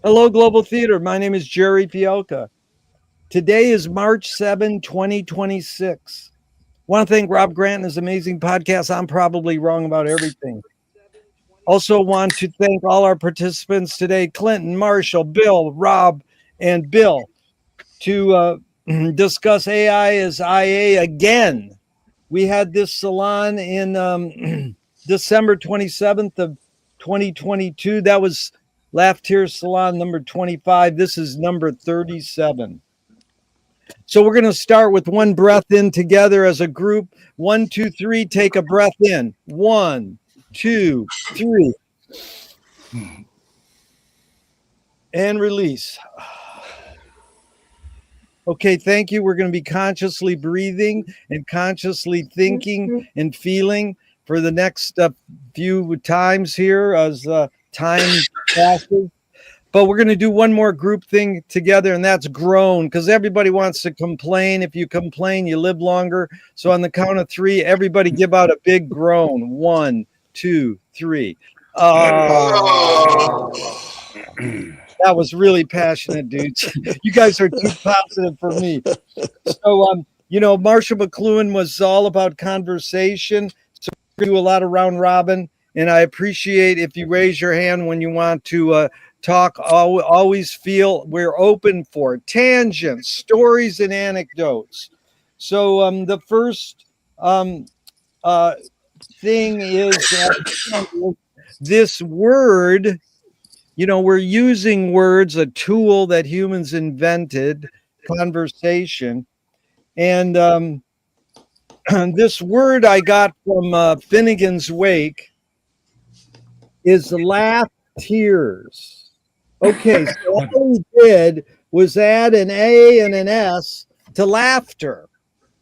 Hello, Global Theater. My name is Gerry Fialka. Today is March 7, 2026. Want to thank Rob Grant and his amazing podcast. I'm probably wrong about everything. Also want to thank all our participants today, Clinton, Marshall, Bill, Rob, and Bill, to discuss AI as IA again. We had this salon in December 27th of 2022. That was LaughtearsSalon Salon number 25. This is number 37. So we're going to start with one breath in together as a group. 1, 2, 3. Take a breath in. 1, 2, 3. And release. Okay, thank you. We're going to be consciously breathing and consciously thinking and feeling for the next few times here as time passes. But we're going to do one more group thing together, and that's groan, because everybody wants to complain. If you complain, you live longer. So on the count of 3, everybody give out a big groan. 1, 2, 3. That was really passionate, dudes. You guys are too positive for me. So, Marshall McLuhan was all about conversation. So we do a lot of round robin, and I appreciate if you raise your hand when you want to talk. Always feel we're open for tangents, stories, and anecdotes. So the first thing is this word. We're using words, a tool that humans invented, conversation. And this word I got from Finnegan's Wake is laugh tears. Okay, so all we did was add an A and an S to laughter.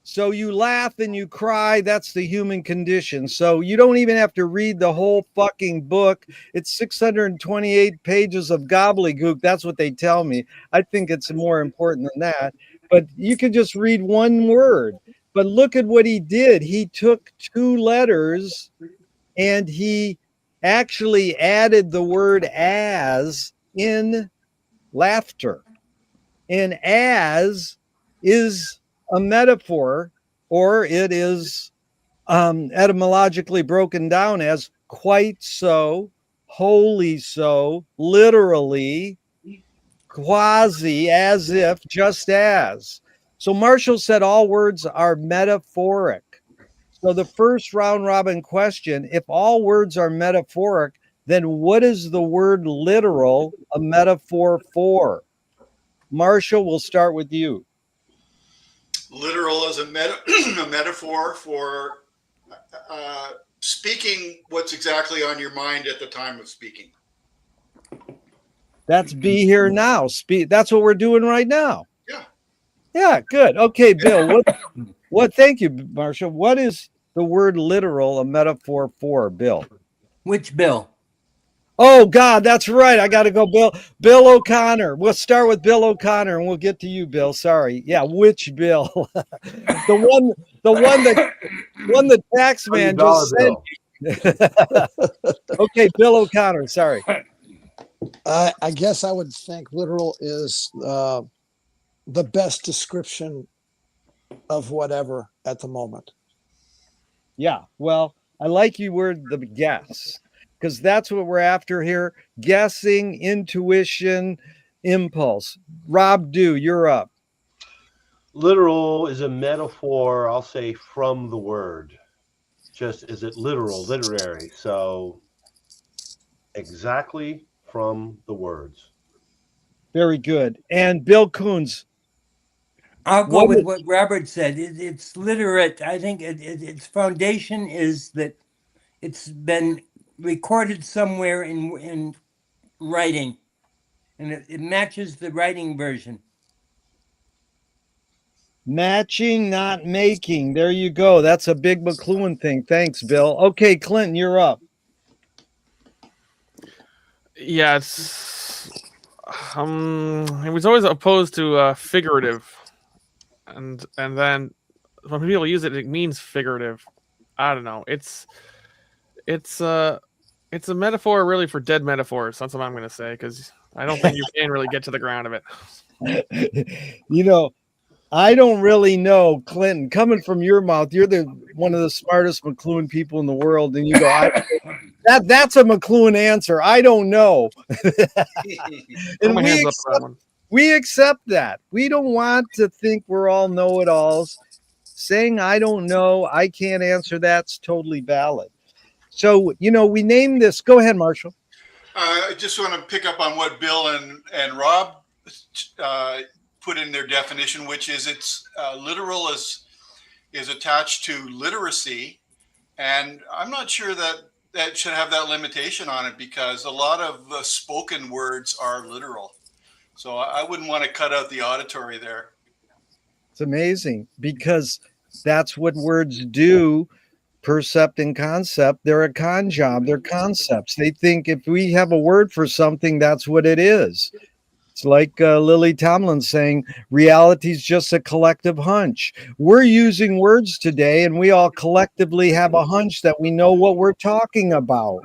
So you laugh and you cry. That's the human condition. So you don't even have to read the whole fucking book. It's 628 pages of gobbledygook. That's what they tell me. I think it's more important than that. But you could just read one word. But look at what he did. He took 2 letters and he actually added the word as in laughter. And as is a metaphor, or it is etymologically broken down as quite so, wholly so, literally, quasi, as if, just as. So Marshall said all words are metaphoric. So the first round robin question, if all words are metaphoric, then what is the word literal a metaphor for? Marshall, we'll start with you. Literal is a metaphor for speaking what's exactly on your mind at the time of speaking. That's be here now. Speak. That's what we're doing right now. Yeah. Yeah, good. Okay, Bill. What thank you, Marshall. What is the word literal a metaphor for, Bill? Which Bill? Oh God, that's right. I gotta go, Bill O'Connor. We'll start with Bill O'Connor and we'll get to you, Bill. Sorry. Yeah, which Bill? the one the tax man just said. Okay, Bill O'Connor, sorry. I guess I would think literal is the best description of whatever at the moment. Yeah, well, I like you word the guess, because that's what we're after here. Guessing, intuition, impulse. Rob Dew, you're up. Literal is a metaphor, I'll say, from the word. Just is it literal, literary? So exactly from the words. Very good. And Bill Kuhns. I'll go with what Robert said. It's literate. I think its foundation is that it's been recorded somewhere in writing, and it matches the writing version. Matching, not making. There you go. That's a big McLuhan thing. Thanks, Bill. Okay, Clinton, you're up. Yeah, it's he was always opposed to figurative, and then when people use it, it means figurative. I don't know. It's It's a metaphor really for dead metaphors. That's what I'm going to say, because I don't think you can really get to the ground of it. You know, I don't really know, Clinton, coming from your mouth, you're one of the smartest McLuhan people in the world. And you go, that's a McLuhan answer. I don't know. Throw And my hands up for that one. we accept that. We don't want to think we're all know-it-alls. Saying I don't know, I can't answer, that's totally valid. So, we named this. Go ahead, Marshall. I just want to pick up on what Bill and Rob put in their definition, which is it's literal is attached to literacy. And I'm not sure that should have that limitation on it, because a lot of the spoken words are literal. So I wouldn't want to cut out the auditory there. It's amazing, because that's what words do. Percept and concept, they're a con job. They're concepts. They think if we have a word for something, that's what it is. It's like Lily Tomlin saying, reality is just a collective hunch. We're using words today, and we all collectively have a hunch that we know what we're talking about.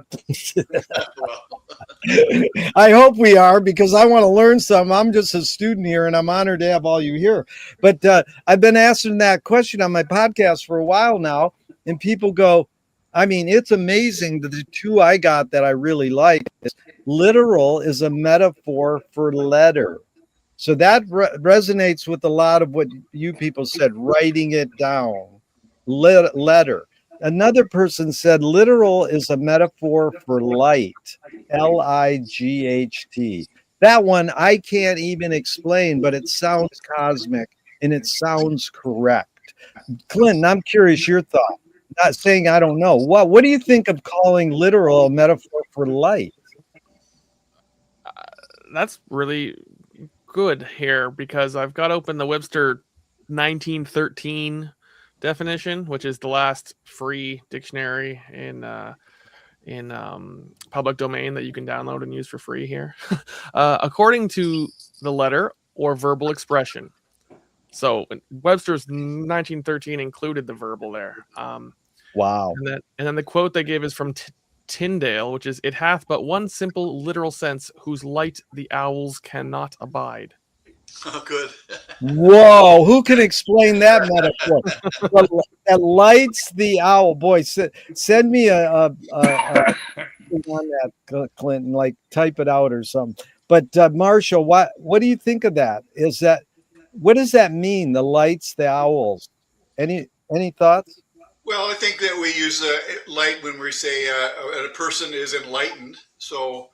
I hope we are, because I want to learn some. I'm just a student here, and I'm honored to have all you here. But I've been asking that question on my podcast for a while now, and people go, I mean, it's amazing that the two I got that I really like is literal is a metaphor for letter. So that resonates with a lot of what you people said, writing it down, letter. Another person said literal is a metaphor for light, Light. That one I can't even explain, but it sounds cosmic and it sounds correct. Clinton, I'm curious your thought. Not saying I don't know. What do you think of calling literal a metaphor for light? That's really good here, because I've got open the Webster 1913 definition, which is the last free dictionary in public domain that you can download and use for free here. According to the letter or verbal expression. So Webster's 1913 included the verbal there. Wow. And then the quote they gave is from Tyndale, which is, "It hath but one simple literal sense, whose light the owls cannot abide." Oh, good. Whoa, who can explain that metaphor? That lights the owl. Boy, send me a on that, Clinton, like type it out or something. But Marshall, what do you think of that? What does that mean? The lights the owls. Any thoughts? Well, I think that we use light when we say a person is enlightened. So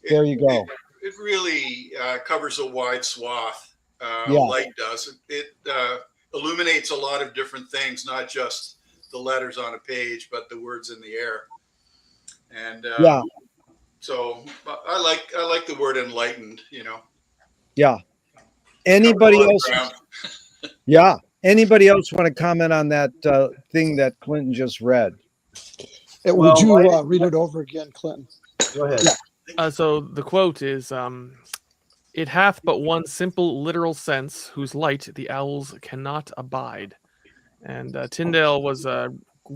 There you go. It really covers a wide swath. Yeah. Light does. It illuminates a lot of different things, not just the letters on a page, but the words in the air. And yeah. So I like the word enlightened. Yeah. Anybody else? Yeah. Anybody else want to comment on that thing that Clinton just read? Would you read it over again, Clinton? Go ahead. Yeah. So the quote is, "It hath but one simple literal sense, whose light the owls cannot abide." And Tyndale was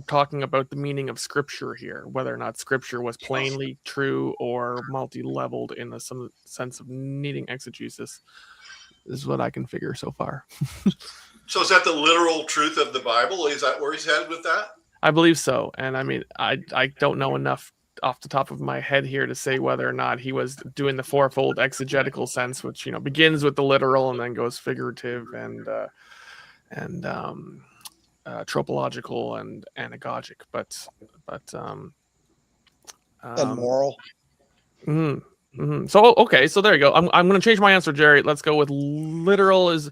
talking about the meaning of scripture here, whether or not scripture was plainly true or multi-leveled in some sense of needing exegesis. This is what I can figure so far. So is that the literal truth of the Bible? Is that where he's headed with that? I believe so. And I mean, I don't know enough off the top of my head here to say whether or not he was doing the fourfold exegetical sense, which, begins with the literal and then goes figurative and tropological and anagogic, but And moral. So okay, so there you go. I'm going to change my answer, Gerry. Let's go with literal is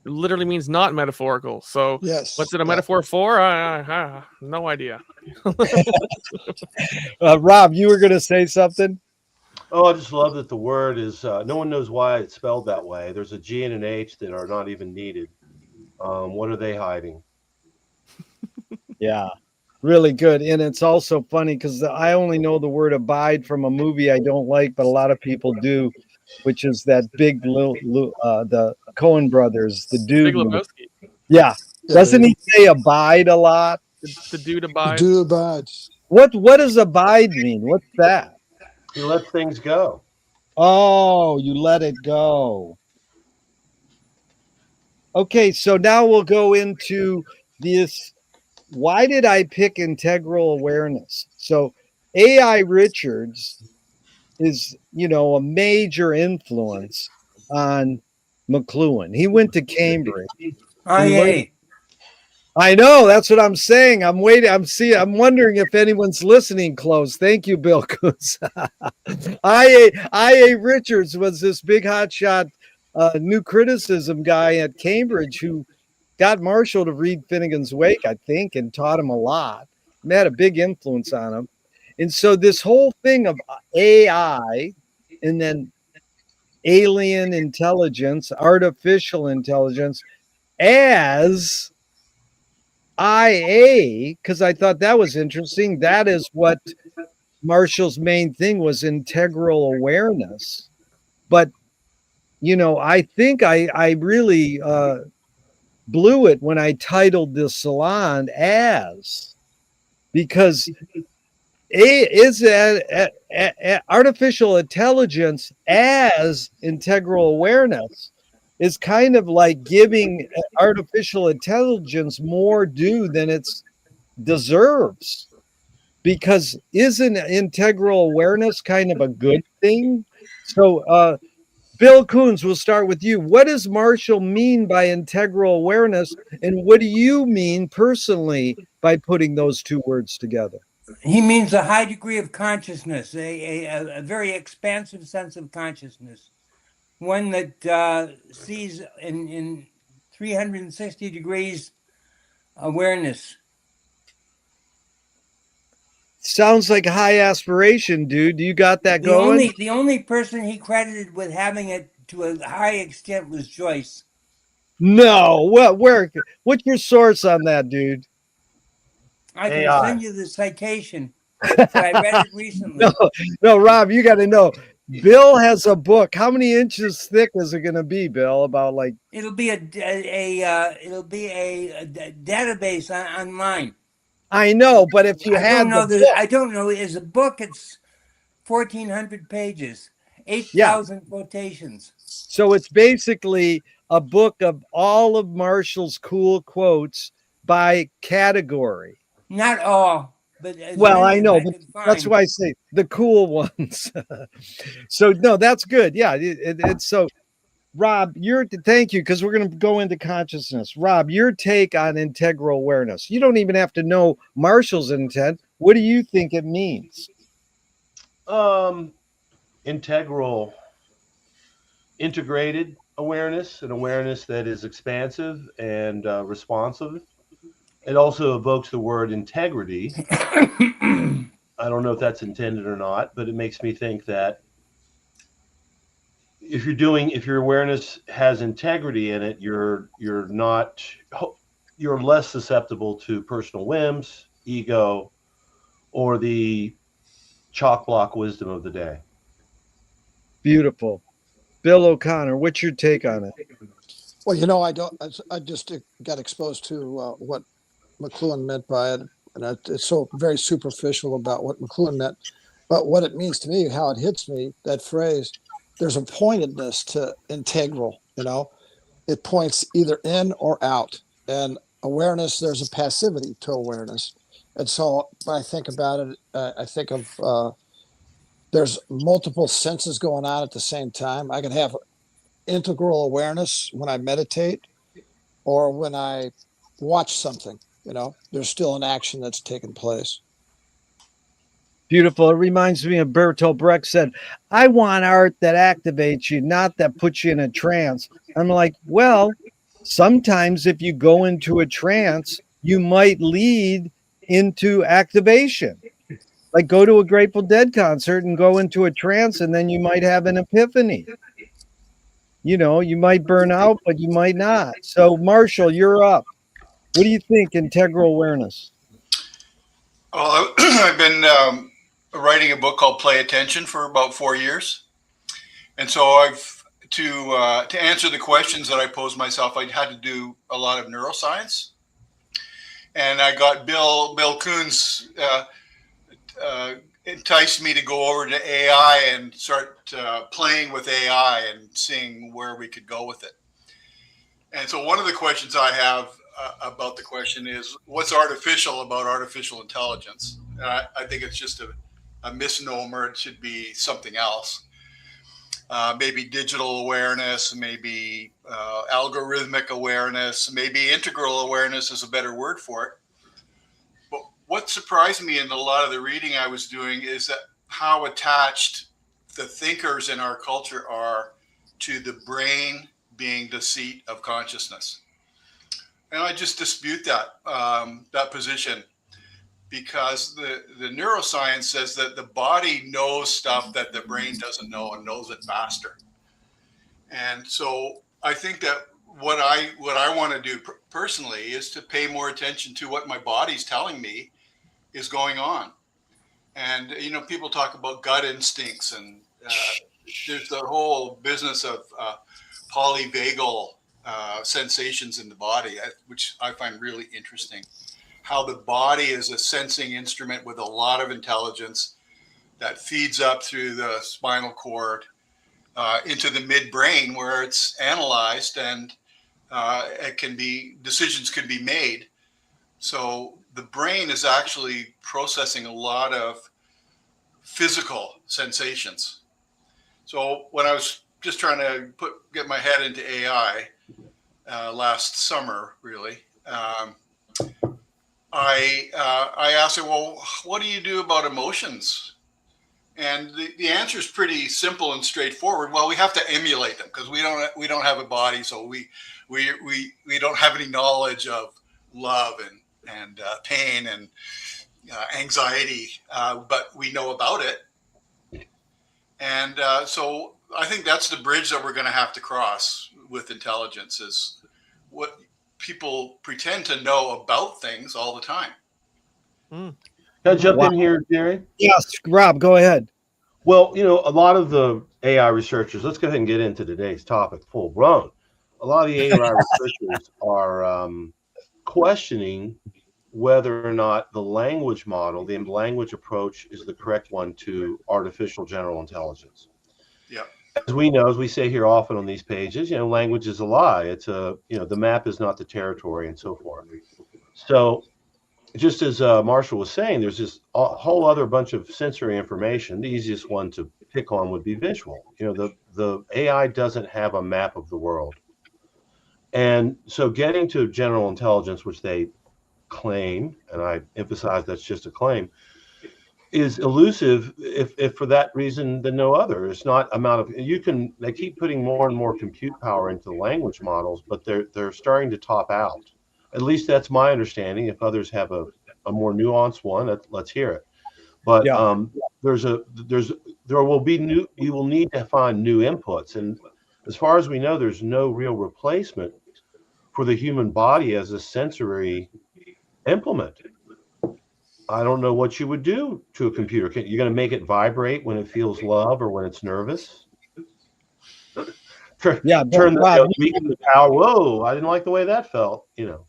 literally means not metaphorical. So yes, what's it a metaphor for? No idea. Rob, you were going to say something? Oh, I just love that the word is, no one knows why it's spelled that way. There's a G and an H that are not even needed. What are they hiding? Yeah, really good. And it's also funny because I only know the word abide from a movie I don't like, but a lot of people do, which is that big, the Coen brothers, the dude. Yeah. Doesn't he say abide a lot? The dude abides. The dude abides. What does abide mean? What's that? He lets things go. Oh, you let it go. Okay, so now we'll go into this. Why did I pick integral awareness? So AI Richards is, a major influence on McLuhan. He went to Cambridge and learned. IA. I know, that's what I'm saying. I'm waiting. I'm wondering if anyone's listening close. Thank you, Bill Kuhns. IA Richards was this big hotshot new criticism guy at Cambridge who got Marshall to read Finnegan's Wake, I think, and taught him a lot. It had a big influence on him. And so this whole thing of AI and then alien intelligence, artificial intelligence as IA, because I thought that was interesting. That is what Marshall's main thing was, integral awareness. But, I think I really blew it when I titled this salon as, because artificial intelligence as integral awareness is kind of like giving artificial intelligence more due than it deserves. Because isn't integral awareness kind of a good thing? So, Bill Kuhns, we'll start with you. What does Marshall mean by integral awareness? And what do you mean personally by putting those two words together? He means a high degree of consciousness, a very expansive sense of consciousness, one that sees in 360 degrees awareness. Sounds like high aspiration, dude. You got that going? The only person he credited with having it to a high extent was Joyce. No. What's your source on that, dude? I can AI. send you the citation. But I read it recently. No, Rob, you got to know. Bill has a book. How many inches thick is it going to be, Bill? About like It'll be a database online. I know, but if you had I don't know. Is a book? It's 1,400 pages, 8,000 quotations. So it's basically a book of all of Marshall's cool quotes by category. Not all, but well, I know, but that's why I say the cool ones. So no, that's good. Yeah, it's so. Rob, thank you, because we're going to go into consciousness. Rob, your take on integral awareness. You don't even have to know Marshall's intent. What do you think it means? Integrated awareness, an awareness that is expansive and responsive. It also evokes the word integrity. I don't know if that's intended or not, but it makes me think that if your awareness has integrity in it, you're less susceptible to personal whims, ego, or the chalk block wisdom of the day. Beautiful. Bill O'Connor, what's your take on it? Well, I just got exposed to what McLuhan meant by it, and it's so very superficial about what McLuhan meant. But what it means to me, how it hits me, that phrase, there's a pointedness to integral, it points either in or out. And awareness, there's a passivity to awareness. And so when I think about it, I think of there's multiple senses going on at the same time. I can have integral awareness when I meditate or when I watch something, there's still an action that's taking place. Beautiful. It reminds me of Bertolt Brecht said, I want art that activates you, not that puts you in a trance. I'm like, well, sometimes if you go into a trance, you might lead into activation. Like go to a Grateful Dead concert and go into a trance, and then you might have an epiphany. You might burn out, but you might not. So Marshall, you're up. What do you think, integral awareness? Well, I've been writing a book called Play Attention for about 4 years. And so I've to answer the questions that I posed myself, I had to do a lot of neuroscience. And I got Bill Kuhns enticed me to go over to AI and start playing with AI and seeing where we could go with it. And so one of the questions I have about the question is, what's artificial about artificial intelligence? And I think it's just a misnomer. It should be something else. Maybe digital awareness, maybe algorithmic awareness, maybe integral awareness is a better word for it. But what surprised me in a lot of the reading I was doing is that how attached the thinkers in our culture are to the brain being the seat of consciousness. And I just dispute that position, because the neuroscience says that the body knows stuff that the brain doesn't know, and knows it faster. And so I think that what I want to do personally is to pay more attention to what my body's telling me is going on. And, you know, people talk about gut instincts, and there's the whole business of polyvagal sensations in the body, which I find really interesting. How the body is a sensing instrument with a lot of intelligence that feeds up through the spinal cord into the midbrain, where it's analyzed, and decisions can be made. So the brain is actually processing a lot of physical sensations. So when I was just trying to get my head into AI last summer, really, I asked her, well, what do you do about emotions? And the answer is pretty simple and straightforward. Well, we have to emulate them, because we don't have a body, so we don't have any knowledge of love and pain and anxiety, but we know about it. And so I think that's the bridge that we're going to have to cross with intelligence, is what people pretend to know about things all the time. Can I jump in here, Gerry? Yes, Rob, go ahead. Well, you know, a lot of the AI researchers, let's go ahead and get into today's topic full blown. A lot of the AI researchers are questioning whether or not the language model, the language approach, is the correct one to artificial general intelligence. Yeah. As we know, as we say here often on these pages, you know, language is a lie. It's the map is not the territory, and so forth. So just as Marshall was saying, there's this whole other bunch of sensory information. The easiest one to pick on would be visual. You know, the AI doesn't have a map of the world. And so getting to general intelligence, which they claim, and I emphasize that's just a claim, is elusive, if for that reason than no other. It's not they keep putting more and more compute power into language models, but they're starting to top out. At least that's my understanding. If others have a more nuanced one, let's hear it. But Yeah. we will need to find new inputs. And as far as we know, there's no real replacement for the human body as a sensory implement. I don't know what you would do to a computer. You're going to make it vibrate when it feels love or when it's nervous? Yeah, Turn Rob, the power. Whoa, I didn't like the way that felt, you know.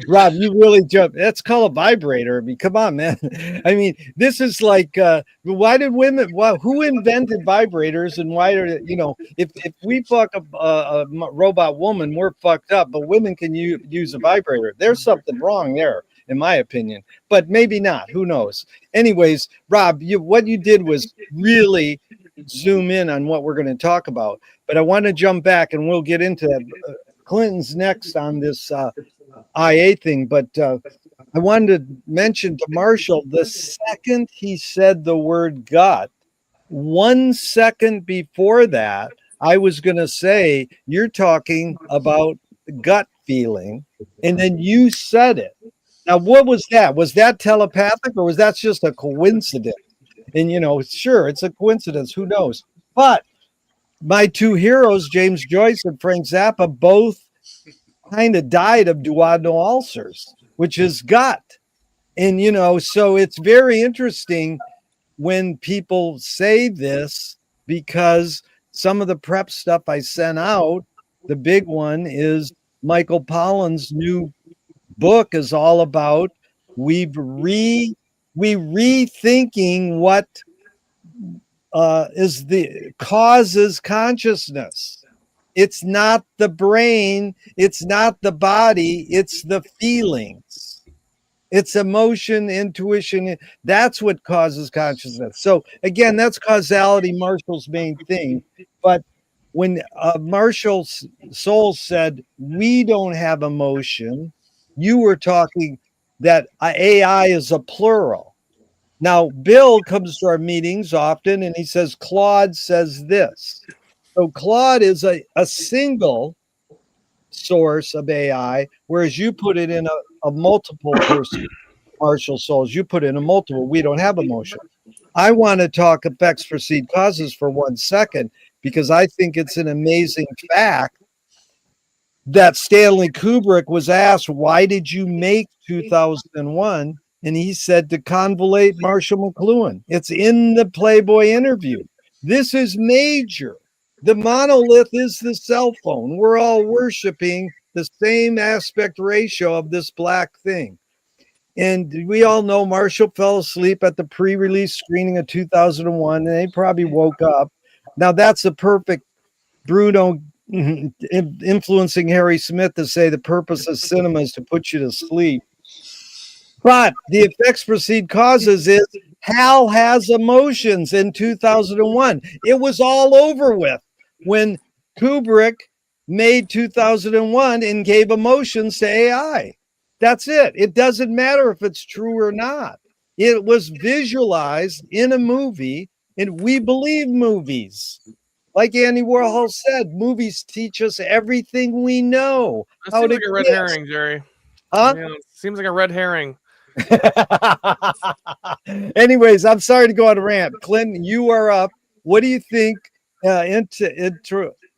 Rob, you really jumped. That's called a vibrator. I mean, come on, man. I mean, this is like, why did women? Who invented vibrators, and why are if we fuck a robot woman, we're fucked up. But women can use a vibrator. There's something wrong there, in my opinion. But maybe not. Who knows? Anyways, Rob, what you did was really zoom in on what we're going to talk about. But I want to jump back, and we'll get into that. Clinton's next on this IA thing, but I wanted to mention to Marshall, the second he said the word gut, 1 second before that, I was going to say, you're talking about gut feeling, and then you said it. Now, what was that? Was that telepathic, or was that just a coincidence? And, sure, it's a coincidence. Who knows? But my two heroes, James Joyce and Frank Zappa, both kind of died of duodenal ulcers, which is gut. And, so it's very interesting when people say this, because some of the prep stuff I sent out, the big one is Michael Pollan's new book is all about, we've we rethinking what is the causes consciousness. It's not the brain, it's not the body, it's the feelings. It's emotion, intuition. That's what causes consciousness. So again, that's causality, Marshall's main thing. But when Marshall's soul said, we don't have emotion, you were talking that AI is a plural. Now, Bill comes to our meetings often and he says, Claude says this. So Claude is a single source of AI, whereas you put it in a multiple person, Marshall souls. You put in a multiple. We don't have emotion. I want to talk effects precede causes for 1 second because I think it's an amazing fact that Stanley Kubrick was asked, why did you make 2001? And he said to convolate Marshall McLuhan. It's in the Playboy interview. This is major. The monolith is the cell phone. We're all worshiping the same aspect ratio of this black thing. And we all know Marshall fell asleep at the pre-release screening of 2001, and he probably woke up. Now that's a perfect Bruno influencing Harry Smith to say the purpose of cinema is to put you to sleep. But the effects precede causes is Hal has emotions in 2001. It was all over with when Kubrick made 2001 and gave emotions to AI. That's it. It doesn't matter if it's true or not. It was visualized in a movie, and we believe movies. Like Andy Warhol said, movies teach us everything we know. That seems like a red herring, Gerry. Huh? Yeah, seems like a red herring. Anyways, I'm sorry to go on a rant. Clinton, you are up. What do you think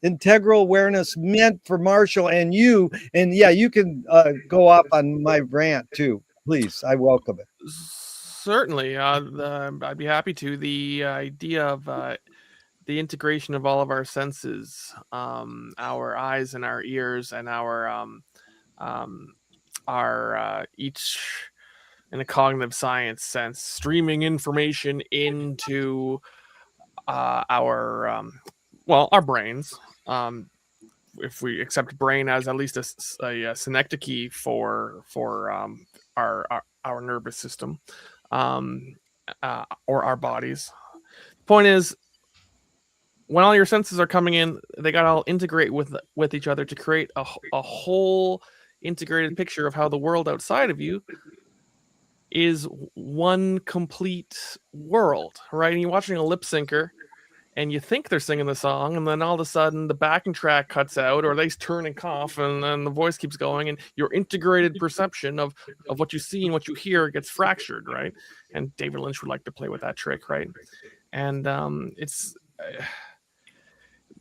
integral awareness meant for Marshall and you? And yeah, you can go off on my rant too. Please, I welcome it. Certainly. I'd be happy to. The idea of the integration of all of our senses, our eyes and our ears and our each in a cognitive science sense, streaming information into our brains. If we accept brain as at least a synecdoche for our nervous system, or our bodies. Point is, when all your senses are coming in, they got to all integrate with each other to create a whole integrated picture of how the world outside of you is one complete world, right? And you're watching a lip syncer and you think they're singing the song, and then all of a sudden the backing track cuts out, or they turn and cough, and then the voice keeps going, and your integrated perception of what you see and what you hear gets fractured, right? And David Lynch would like to play with that trick, right? And it's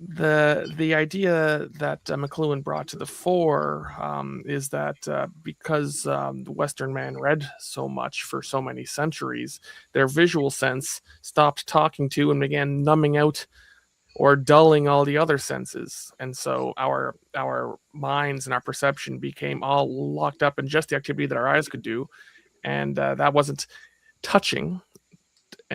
the idea that McLuhan brought to the fore is that because the Western man read so much for so many centuries, their visual sense stopped talking to and began numbing out or dulling all the other senses, and so our minds and our perception became all locked up in just the activity that our eyes could do, and that wasn't touching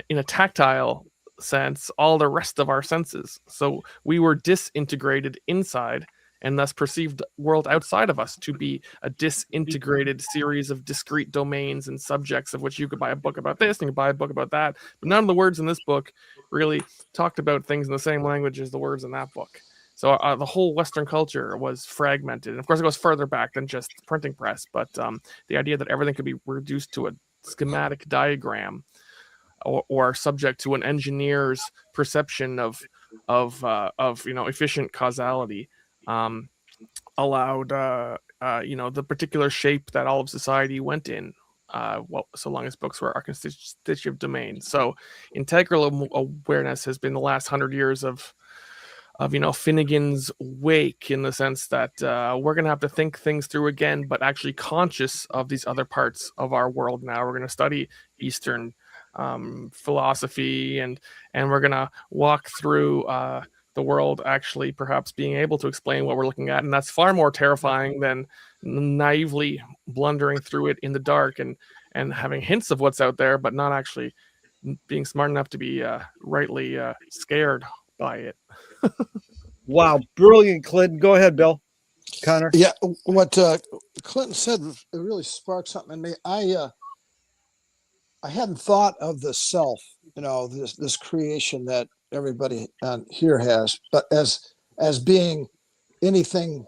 in a tactile sense all the rest of our senses. So we were disintegrated inside, and thus perceived world outside of us to be a disintegrated series of discrete domains and subjects, of which you could buy a book about this and you could buy a book about that, but none of the words in this book really talked about things in the same language as the words in that book. So the whole Western culture was fragmented, and of course it goes further back than just the printing press, but the idea that everything could be reduced to a schematic diagram or subject to an engineer's perception of efficient causality allowed the particular shape that all of society went in, so long as books were our constitutive domain. So integral awareness has been the last 100 years of Finnegan's wake, in the sense that we're going to have to think things through again, but actually conscious of these other parts of our world. Now we're going to study Eastern philosophy, and we're going to walk through the world actually perhaps being able to explain what we're looking at, and that's far more terrifying than naively blundering through it in the dark and and having hints of what's out there, but not actually being smart enough to be rightly scared by it. Wow, brilliant, Clinton. Go ahead, Bill. Connor. Yeah, what Clinton said really sparked something in me. I hadn't thought of the self, this creation that everybody here has, but as being anything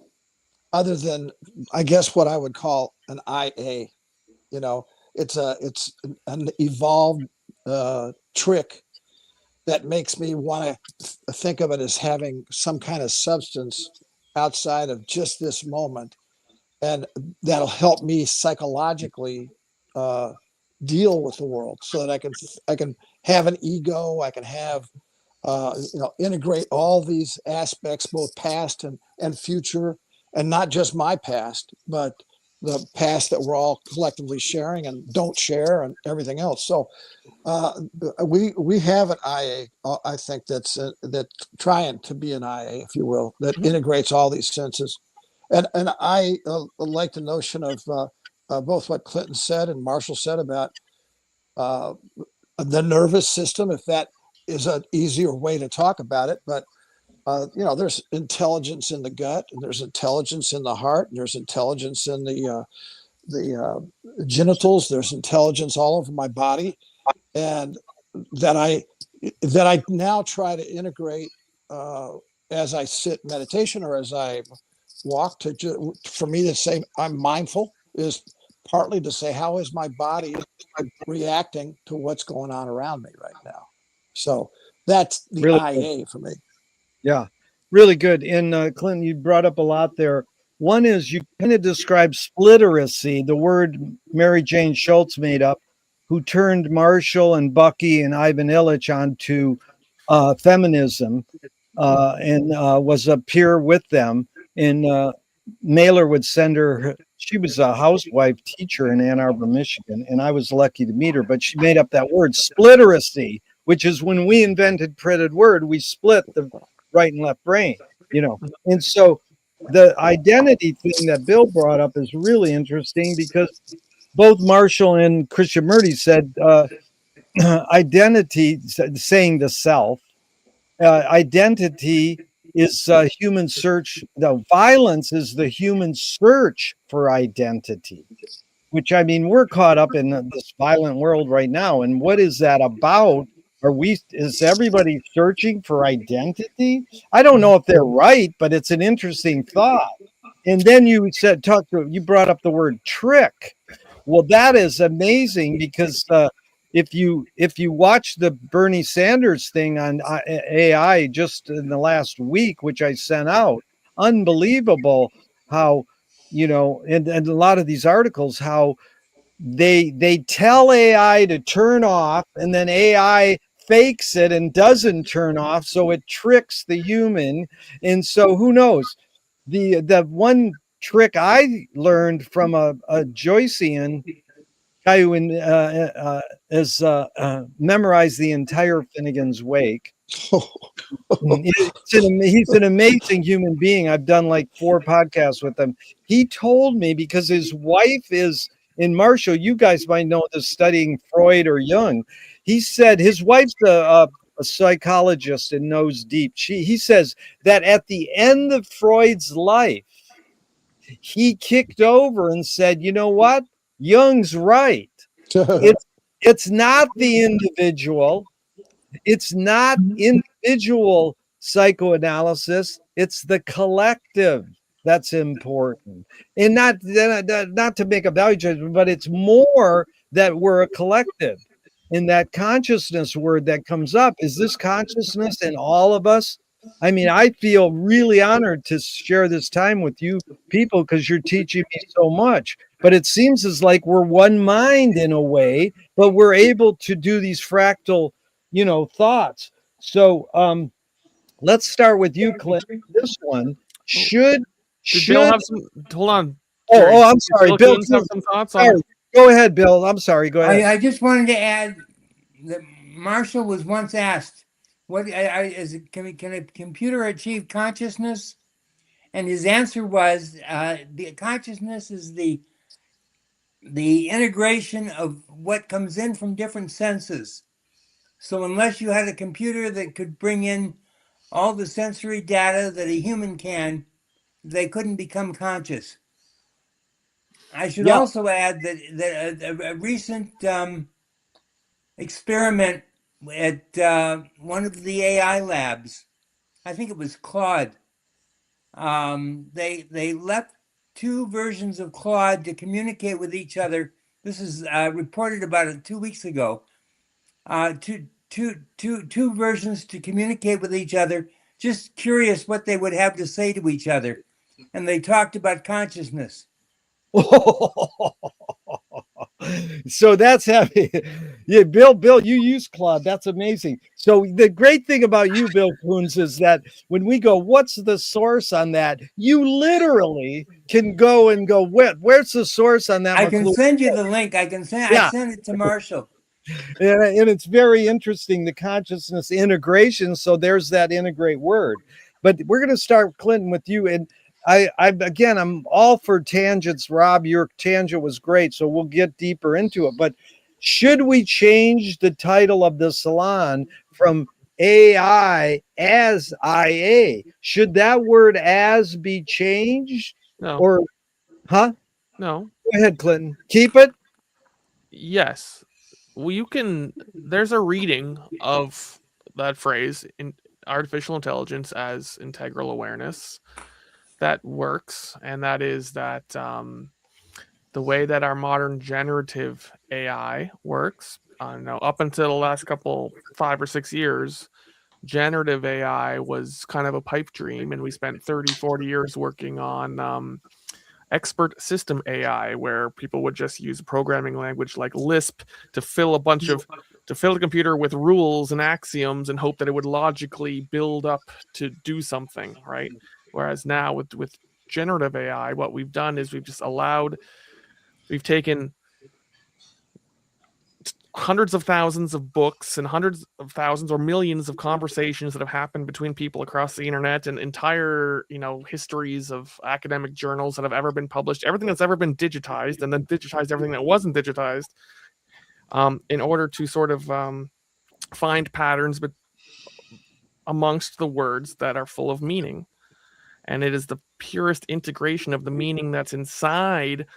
other than, I guess, what I would call an IA. It's an evolved trick that makes me want to think of it as having some kind of substance outside of just this moment, and that'll help me psychologically uh, deal with the world, so that I can have an ego. I can have integrate all these aspects, both past and future, and not just my past, but the past that we're all collectively sharing and don't share, and everything else. So we have an IA, I think, that's trying to be an IA, if you will, that integrates all these senses. And I like the notion of both what Clinton said and Marshall said about the nervous system, if that is an easier way to talk about it. But there's intelligence in the gut, and there's intelligence in the heart, and there's intelligence in the genitals. There's intelligence all over my body, and that I now try to integrate as I sit meditation or as I walk. For me to say I'm mindful is partly to say, how is my body reacting to what's going on around me right now? So that's the Really IA for me. Yeah, really good. And Clinton, you brought up a lot there. One is you kind of described splitteracy, the word Mary Jane Schultz made up, who turned Marshall and Bucky and Ivan Illich onto feminism and was a peer with them. And Mailer would send her, she was a housewife teacher in Ann Arbor, Michigan, and I was lucky to meet her, but she made up that word, splitteracy, which is when we invented printed word, we split the right and left brain, And so the identity thing that Bill brought up is really interesting, because both Marshall and Krishnamurti said identity, saying the self, identity is human search. The violence is the human search for identity, which, I mean, we're caught up in this violent world right now. And what is that about? Is everybody searching for identity? I don't know if they're right, but it's an interesting thought. And then you brought up the word trick. Well, that is amazing, because if you watch the Bernie Sanders thing on AI just in the last week, which I sent out, unbelievable how, and a lot of these articles, how they tell AI to turn off, and then AI fakes it and doesn't turn off, so it tricks the human. And so who knows? The one trick I learned from a Joycean guy who has memorized the entire Finnegan's Wake. He's an amazing human being. I've done like 4 podcasts with him. He told me, because his wife is in Marshall, you guys might know this, studying Freud or Jung. He said his wife's a psychologist and knows deep. He says that at the end of Freud's life, he kicked over and said, you know what? Jung's right. It's not the individual. It's not individual psychoanalysis. It's the collective that's important. And not to make a value judgment, but it's more that we're a collective. And that consciousness word that comes up, is this consciousness in all of us? I mean, I feel really honored to share this time with you people, because you're teaching me so much. But it seems as like we're one mind in a way, but we're able to do these fractal, thoughts. So let's start with you, Clint. This one should Bill have some? Hold on. Oh, Gerry. I'm sorry, Bill. Kuhns have some thoughts Sorry. on. Go ahead, Bill. I'm sorry. Go ahead. I just wanted to add that Marshall was once asked, "What can a computer achieve consciousness?" And his answer was, "The consciousness is the the integration of what comes in from different senses. So unless you had a computer that could bring in all the sensory data that a human can, they couldn't become conscious. I should Yeah. also add that a recent experiment at one of the AI labs, I think it was Claude, they left two versions of Claude to communicate with each other. This is reported about it 2 weeks ago. Two versions to communicate with each other. Just curious what they would have to say to each other, and they talked about consciousness. So that's heavy. Yeah, Bill, you use Claude. That's amazing. So the great thing about you, Bill Kuhns, is that when we go, what's the source on that? You literally can go and go, where's the source on that? I can McLuhan? send you the link. I Yeah. sent it to Marshall. And it's very interesting, the consciousness integration. So there's that integrate word. But we're going to start, Clinton, with you. And I'm all for tangents. Rob, your tangent was great. So we'll get deeper into it. But should we change the title of the salon from AI as IA? Should that word as be changed? No. Or, huh? No. Go ahead, Clinton. Keep it. Yes. Well, you can. There's a reading of that phrase in artificial intelligence as integral awareness that works, and that is that the way that our modern generative AI works. I don't know, up until the last 5 or 6 years, generative AI was kind of a pipe dream, and we spent 30, 40 years working on expert system AI, where people would just use a programming language like Lisp to fill the computer with rules and axioms and hope that it would logically build up to do something, right? Whereas now with generative AI, what we've done is we've taken hundreds of thousands of books and hundreds of thousands or millions of conversations that have happened between people across the internet, and entire histories of academic journals that have ever been published, everything that's ever been digitized, and then digitized everything that wasn't digitized, in order to sort of find patterns but amongst the words that are full of meaning. And it is the purest integration of the meaning that's inside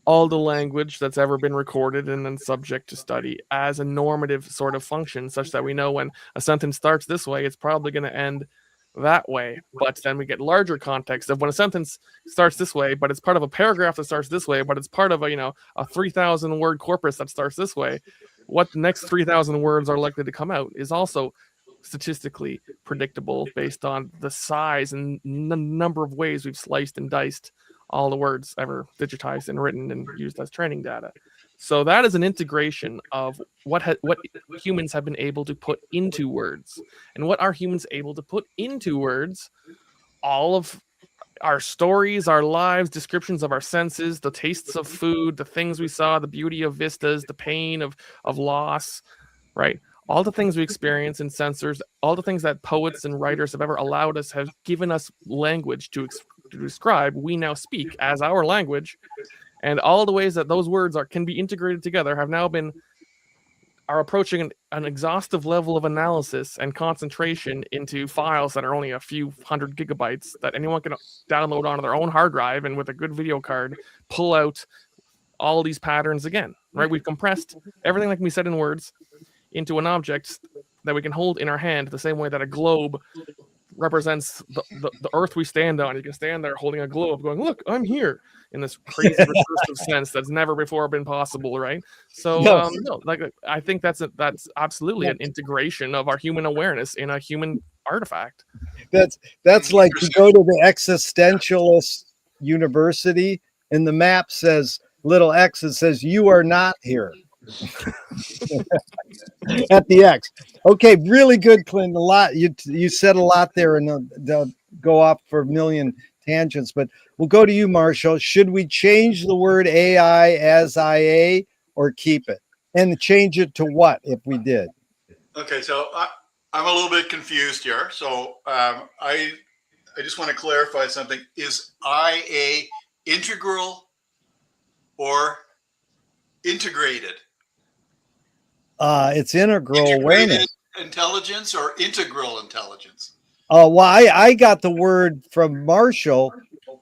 all the language that's ever been recorded and then subject to study as a normative sort of function, such that we know when a sentence starts this way, it's probably going to end that way. But then we get larger context of when a sentence starts this way, but it's part of a paragraph that starts this way, but it's part of a 3,000 word corpus that starts this way. What the next 3,000 words are likely to come out is also statistically predictable based on the size and number of ways we've sliced and diced all the words ever digitized and written and used as training data. So that is an integration of what humans have been able to put into words. And what are humans able to put into words? All of our stories, our lives, descriptions of our senses, the tastes of food, the things we saw, the beauty of vistas, the pain of loss, right? All the things we experience in sensors, all the things that poets and writers have ever allowed us, have given us language to describe, we now speak as our language. And all the ways that those words can be integrated together are approaching an exhaustive level of analysis and concentration into files that are only a few hundred gigabytes that anyone can download onto their own hard drive, and with a good video card pull out all these patterns again, right? We've compressed everything, like we said, in words into an object that we can hold in our hand, the same way that a globe represents the earth we stand on. You can stand there holding a globe going, look, I'm here, in this crazy recursive sense that's never before been possible, right? So no, like, I think that's absolutely an integration of our human awareness in a human artifact. That's like you go to the existentialist university and the map says little X, it says you are not here. At the X. Okay, really good, Clinton. A lot you said a lot there, and they'll go off for a million tangents. But we'll go to you, Marshall. Should we change the word AI as IA or keep it? And change it to what if we did? Okay, so I'm a little bit confused here. So I just want to clarify something. Is IA integral or Integrated. It's integral Integrated awareness. intelligence or integral intelligence? Well, I got the word from Marshall.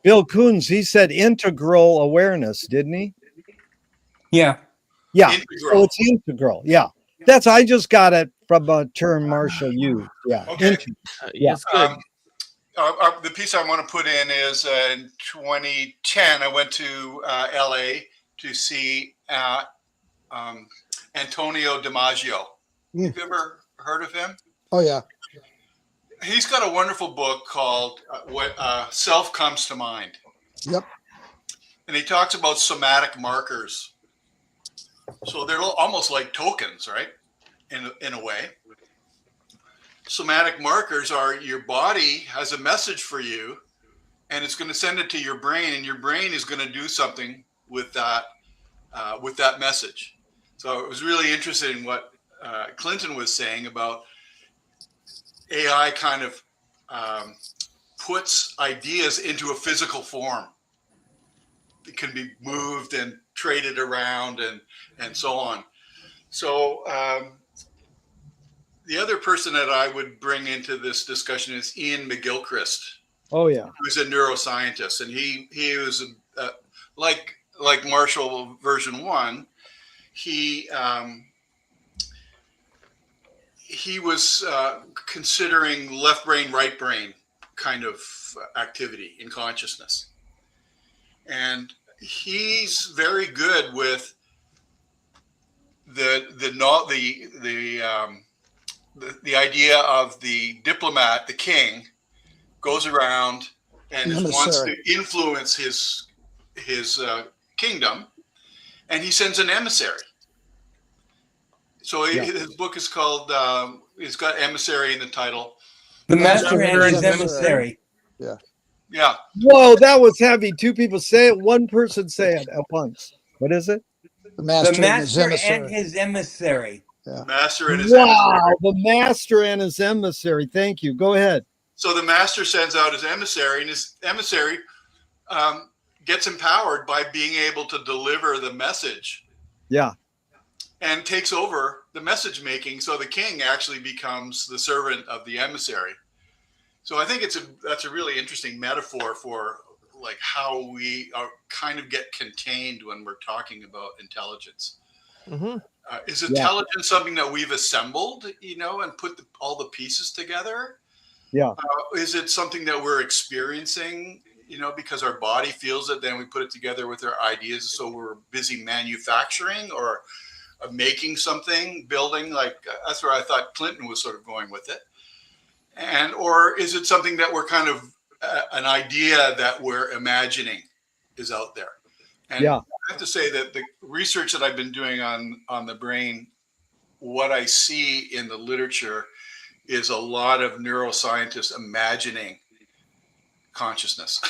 Bill Kuhns, he said integral awareness, didn't he? Yeah. Yeah. Integral. So it's integral. Yeah. I just got it from a term Marshall used. Yeah. Okay. Yeah. It's good. The piece I want to put in is in 2010, I went to LA to see Antonio DiMaggio. Mm. Have you ever heard of him? Oh yeah. He's got a wonderful book called What Self Comes to Mind. Yep. And he talks about somatic markers. So they're almost like tokens, right? In a way. Somatic markers are your body has a message for you and it's going to send it to your brain, and your brain is going to do something with that message. So it was really interesting what Clinton was saying about AI kind of puts ideas into a physical form. It can be moved and traded around and so on. So the other person that I would bring into this discussion is Ian McGilchrist. Oh yeah. Who's a neuroscientist, and he was like Marshall version 1. He was considering left brain, right brain kind of activity in consciousness, and he's very good with the idea of the diplomat, the king, goes around and wants to influence his kingdom, and he sends an emissary. So his book is called. It's got emissary in the title. The Master and His Emissary. Yeah. Yeah. Whoa, that was heavy. Two people say it. One person say it at once. What is it? The Master, and His Emissary. Yeah. Master and His emissary. Emissary. The Master and His Emissary. Thank you. Go ahead. So the Master sends out his emissary, and his emissary gets empowered by being able to deliver the message. Yeah. And takes over the message making, so the king actually becomes the servant of the emissary. So I think that's a really interesting metaphor for like how we kind of get contained when we're talking about intelligence. Mm-hmm. Is intelligence something that we've assembled, and put all the pieces together? Yeah. Is it something that we're experiencing, because our body feels it, then we put it together with our ideas, so we're busy manufacturing or making something, building, that's where I thought Clinton was sort of going with it. Or is it something that we're kind of an idea that we're imagining is out there? And I have to say that the research that I've been doing on the brain, what I see in the literature is a lot of neuroscientists imagining consciousness.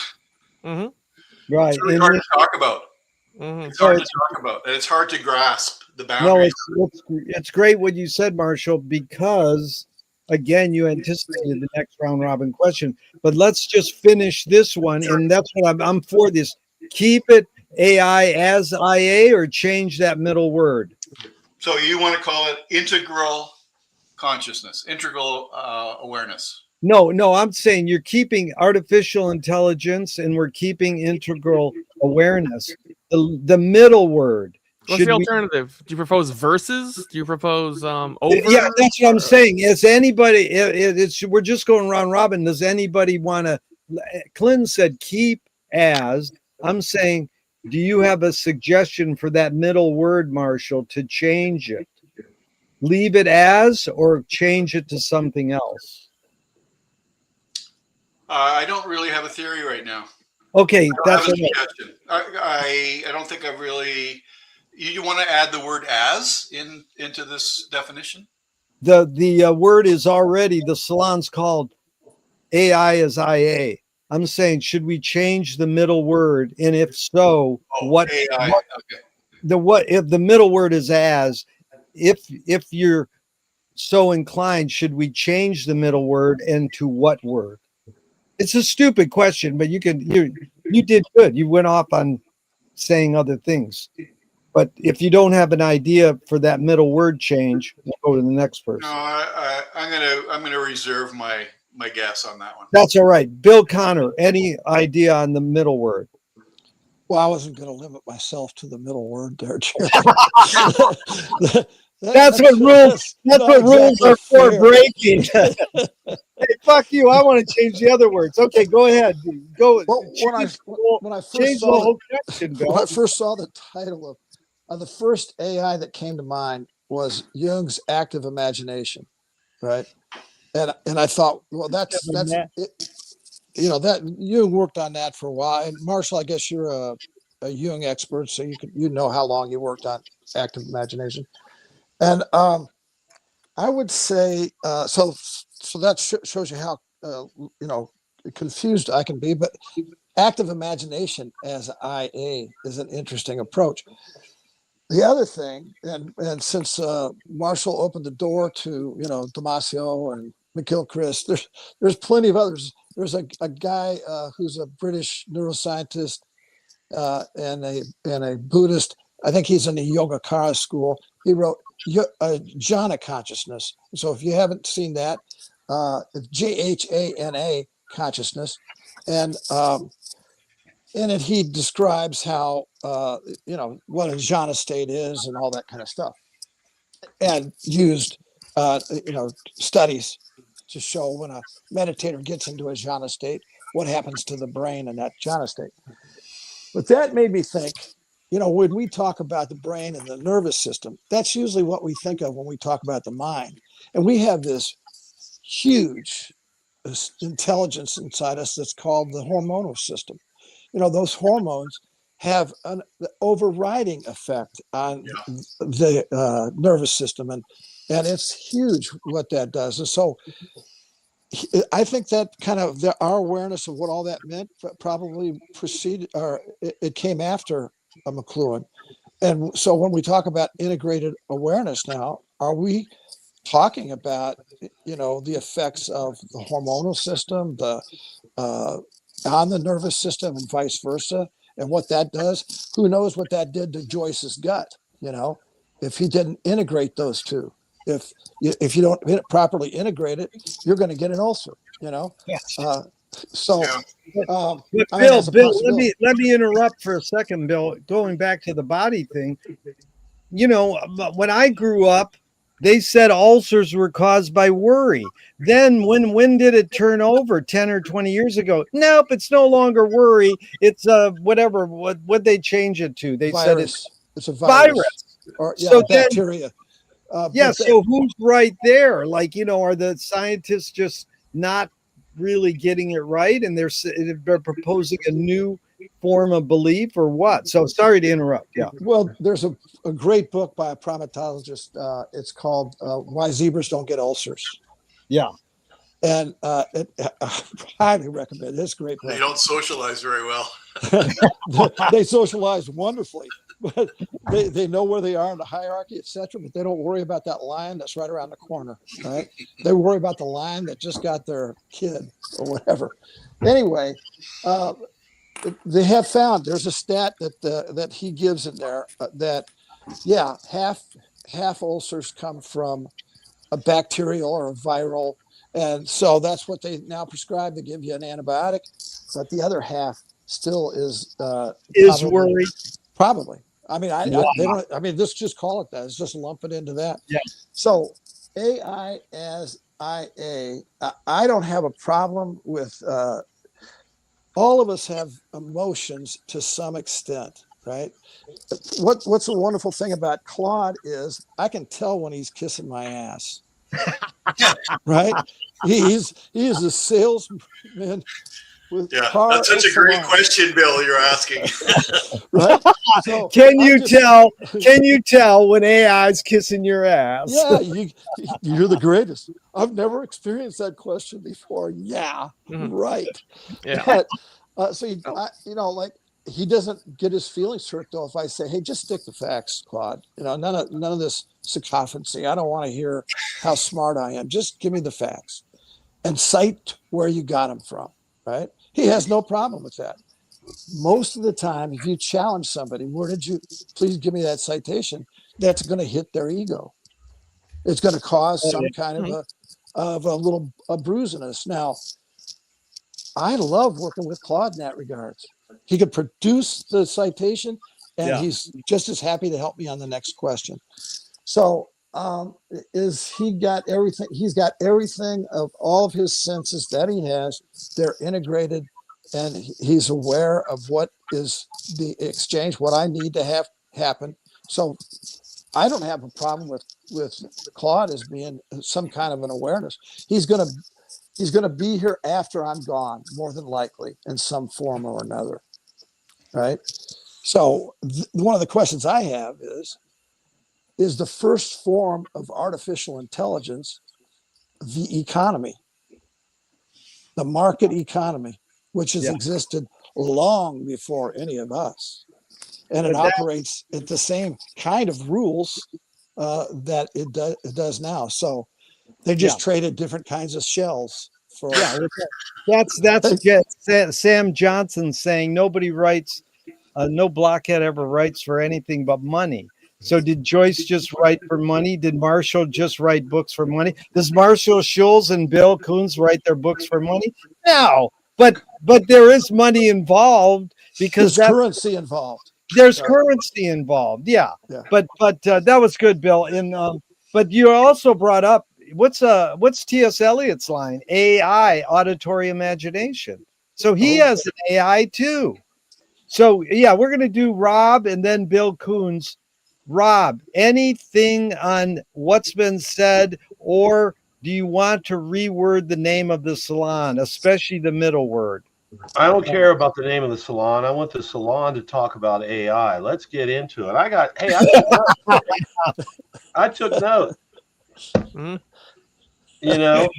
Mm-hmm. Right. It's really hard to talk about. Mm-hmm. It's hard to talk about, and it's hard to grasp the boundaries. No, it's great what you said, Marshall, because again, you anticipated the next round robin question. But let's just finish this one, and that's what I'm for this. Keep it AI as IA, or change that middle word. So you want to call it integral consciousness, integral awareness. No, I'm saying you're keeping artificial intelligence and we're keeping integral awareness. The middle word. What's the alternative? Do you propose versus? Do you propose over? Yeah, that's what I'm saying. Is anybody? We're just going round robin. Does anybody want to? Clinton said keep as. I'm saying, do you have a suggestion for that middle word, Marshall, to change it? Leave it as, or change it to something else? I don't really have a theory right now. Okay, that's a suggestion. I don't think I've really. You want to add the word "as" into this definition? The word is already, the salon's called AI as IA. I'm saying, should we change the middle word? And if so, what? AI. Okay. If the middle word is as? If you're so inclined, should we change the middle word into what word? It's a stupid question, but you did good. You went off on saying other things. But if you don't have an idea for that middle word change, we'll go to the next No, person. I'm gonna reserve my guess on that one. That's all right. Bill Connor, any idea on the middle word? Well, I wasn't going to limit myself to the middle word there, Gerry. That's what rules. That's what rules are for, breaking. Hey, fuck you! I want to change the other words. Okay, go ahead. Go. Well, when I change the whole question, Bill. when I first saw the title of the first AI that came to mind was Jung's active imagination, right? And I thought, well, that's it. You know, that Jung worked on that for a while. And Marshall, I guess you're a Jung expert, so you know how long you worked on active imagination. And I would say so that shows you how you know, confused I can be. But active imagination as IA is an interesting approach. The other thing, and since Marshall opened the door to, you know, Damasio and McGilchrist, there's plenty of others. There's a guy who's a British neuroscientist and a Buddhist. I think he's in the Yogacara school. He wrote Jhana consciousness. So if you haven't seen that, it's JHANA consciousness, and in it he describes how you know, what a jhana state is and all that kind of stuff, and used you know, studies to show when a meditator gets into a jhana state, what happens to the brain in that jhana state. But that made me think, you know, when we talk about the brain and the nervous system, that's usually what we think of when we talk about the mind. And we have this huge intelligence inside us that's called the hormonal system. You know, those hormones have an overriding effect on the nervous system, and it's huge what that does. And so I think that kind of our awareness of what all that meant probably preceded, or it came after McLuhan. And so when we talk about integrated awareness now, are we talking about, you know, the effects of the hormonal system, the on the nervous system and vice versa, and what that does? Who knows what that did to Joyce's gut, you know, if he didn't integrate those two. If you don't properly integrate it, you're going to get an ulcer, you know. So Bill, let me interrupt for a second, Bill. Going back to the body thing, you know, when I grew up, they said ulcers were caused by worry. Then when did it turn over? 10 or 20 years ago? Nope, it's no longer worry. It's whatever. What they change it to? They said it's a virus. Or so bacteria. So who's right there? Like, you know, are the scientists just not really getting it right, and they're proposing a new form of belief, or what? So sorry to interrupt. Yeah. Well, there's a great book by a primatologist. It's called Why Zebras Don't Get Ulcers. Yeah. And I highly recommend it. It's a great book. They don't socialize very well. They socialize wonderfully, but they know where they are in the hierarchy, etc. But they don't worry about that lion that's right around the corner. Right? They worry about the lion that just got their kid or whatever. Anyway, they have found, there's a stat that he gives in there that half ulcers come from a bacterial or a viral. And so that's what they now prescribe. They give you an antibiotic, but the other half still is worry. Probably. I mean, they don't. I mean, just call it that. It's just lump it into that. Yeah. So AI as IA, I don't have a problem with. All of us have emotions to some extent, right? What's the wonderful thing about Claude is I can tell when he's kissing my ass. Right? He is a salesman with that's such a great question, Bill, you're asking. Right? So can you tell when AI is kissing your ass? Yeah, you're the greatest. I've never experienced that question before. Yeah, right. Yeah. But, so you know, like, he doesn't get his feelings hurt though if I say, "Hey, just stick to facts, Claude. You know, none of this sycophancy. I don't want to hear how smart I am. Just give me the facts and cite where you got them from." Right? He has no problem with that. most of the time, if you challenge somebody, where did you, please give me that citation, that's going to hit their ego. It's going to cause some kind of a little a bruise in us. Now, I love working with Claude in that regards. He could produce the citation, and he's just as happy to help me on the next question. So, is he got everything? He's got everything of all of his senses that he has. They're integrated, and he's aware of what is the exchange, what I need to have happen. So, I don't have a problem with Claude as being some kind of an awareness. He's gonna be here after I'm gone, more than likely, in some form or another. Right. So one of the questions I have is the first form of artificial intelligence the economy, the market economy, which has existed long before any of us, and it operates at the same kind of rules that it does now. So they just traded different kinds of shells for. That's Sam Johnson saying nobody writes, no blockhead ever writes for anything but money. So did Joyce just write for money? Did Marshall just write books for money? Does Marshall Schulz and Bill Kuhns write their books for money? No, but there is money involved because there's currency involved. There's currency involved. Yeah. But that was good, Bill. And but you also brought up what's T.S. Eliot's line? AI, auditory imagination. So he has an AI too. So yeah, we're gonna do Rob and then Bill Kuhns. Rob, anything on what's been said, or do you want to reword the name of the salon, especially the middle word? I don't care about the name of the salon. I want the salon to talk about AI. Let's get into it. I took notes. You know,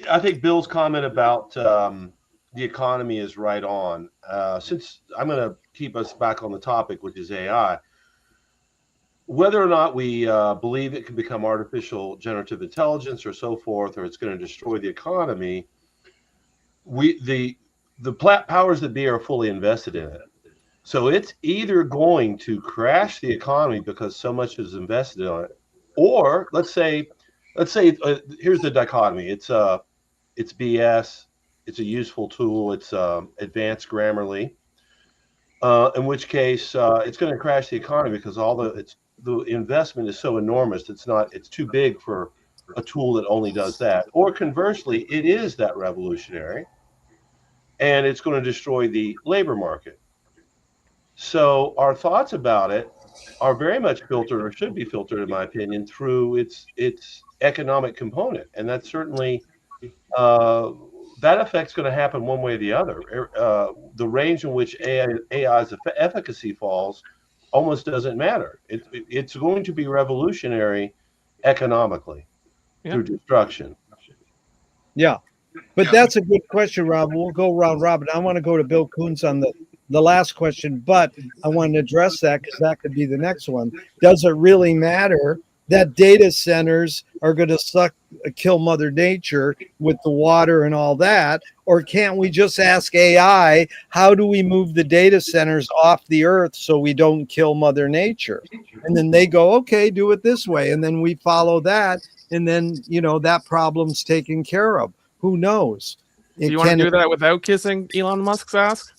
I think Bill's comment about the economy is right on. Since I'm going to keep us back on the topic, which is AI, whether or not we believe it can become artificial generative intelligence or so forth, or it's going to destroy the economy, the powers that be are fully invested in it. So it's either going to crash the economy because so much is invested in it, or let's say here's the dichotomy. It's BS. It's a useful tool. It's advanced Grammarly. In which case, it's going to crash the economy because the investment is so enormous. It's too big for a tool that only does that. Or conversely, it is that revolutionary, and it's going to destroy the labor market. So our thoughts about it are very much filtered, or should be filtered, in my opinion, through its economic component, and that's certainly that effect's going to happen one way or the other. The range in which AI's efficacy falls almost doesn't matter. It's going to be revolutionary economically through destruction. Yeah, but that's a good question, Rob. We'll go round robin. I want to go to Bill Kuhns on the last question, but I want to address that because that could be the next one. Does it really matter that data centers are going to kill Mother Nature with the water and all that? Or can't we just ask AI, how do we move the data centers off the earth so we don't kill Mother Nature? And then they go, okay, do it this way. And then we follow that. And then, that problem's taken care of. Who knows? Do you want to do that without kissing Elon Musk's ass?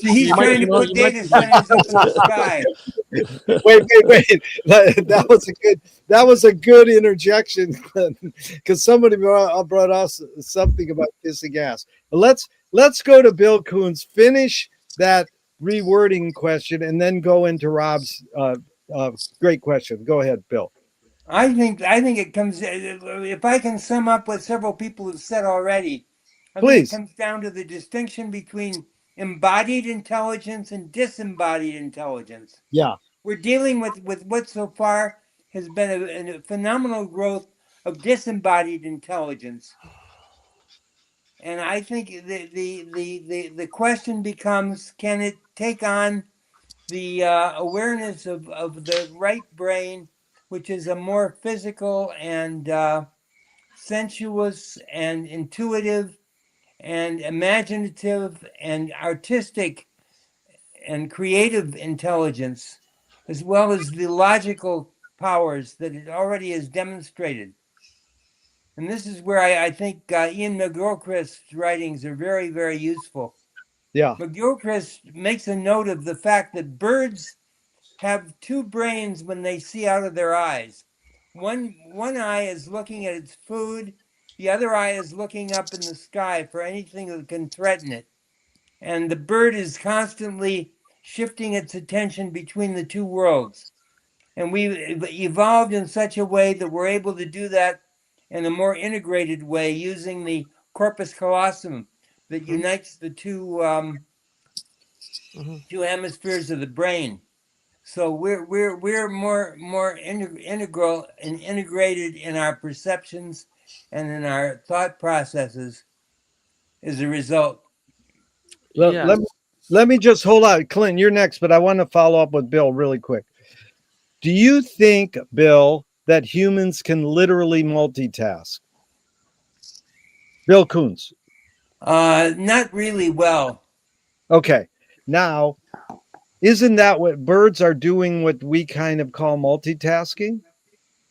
He's trying to put data centers up in the sky. Wait. That was a good interjection because somebody brought us something about kissing ass. But let's go to Bill Kuhns, finish that rewording question, and then go into Rob's great question. Go ahead, Bill. I think it comes, if I can sum up what several people have said already, I think it comes down to the distinction between embodied intelligence and disembodied intelligence. Yeah. We're dealing with what so far has been a phenomenal growth of disembodied intelligence. And I think the question becomes, can it take on the awareness of the right brain, which is a more physical and sensuous and intuitive and imaginative and artistic and creative intelligence, as well as the logical powers that it already has demonstrated. And this is where I think Ian McGilchrist's writings are very, very useful. Yeah. McGilchrist makes a note of the fact that birds have two brains when they see out of their eyes. One eye is looking at its food, the other eye is looking up in the sky for anything that can threaten it. And the bird is constantly shifting its attention between the two worlds. And we've evolved in such a way that we're able to do that in a more integrated way using the corpus callosum that unites the two two hemispheres of the brain. So we're more integral and integrated in our perceptions and in our thought processes as a result. Yes. Let me just hold on. Clinton, you're next, but I want to follow up with Bill really quick. Do you think, Bill, that humans can literally multitask? Bill Kuhns. Not really well. Okay. Now, isn't that what birds are doing, what we kind of call multitasking?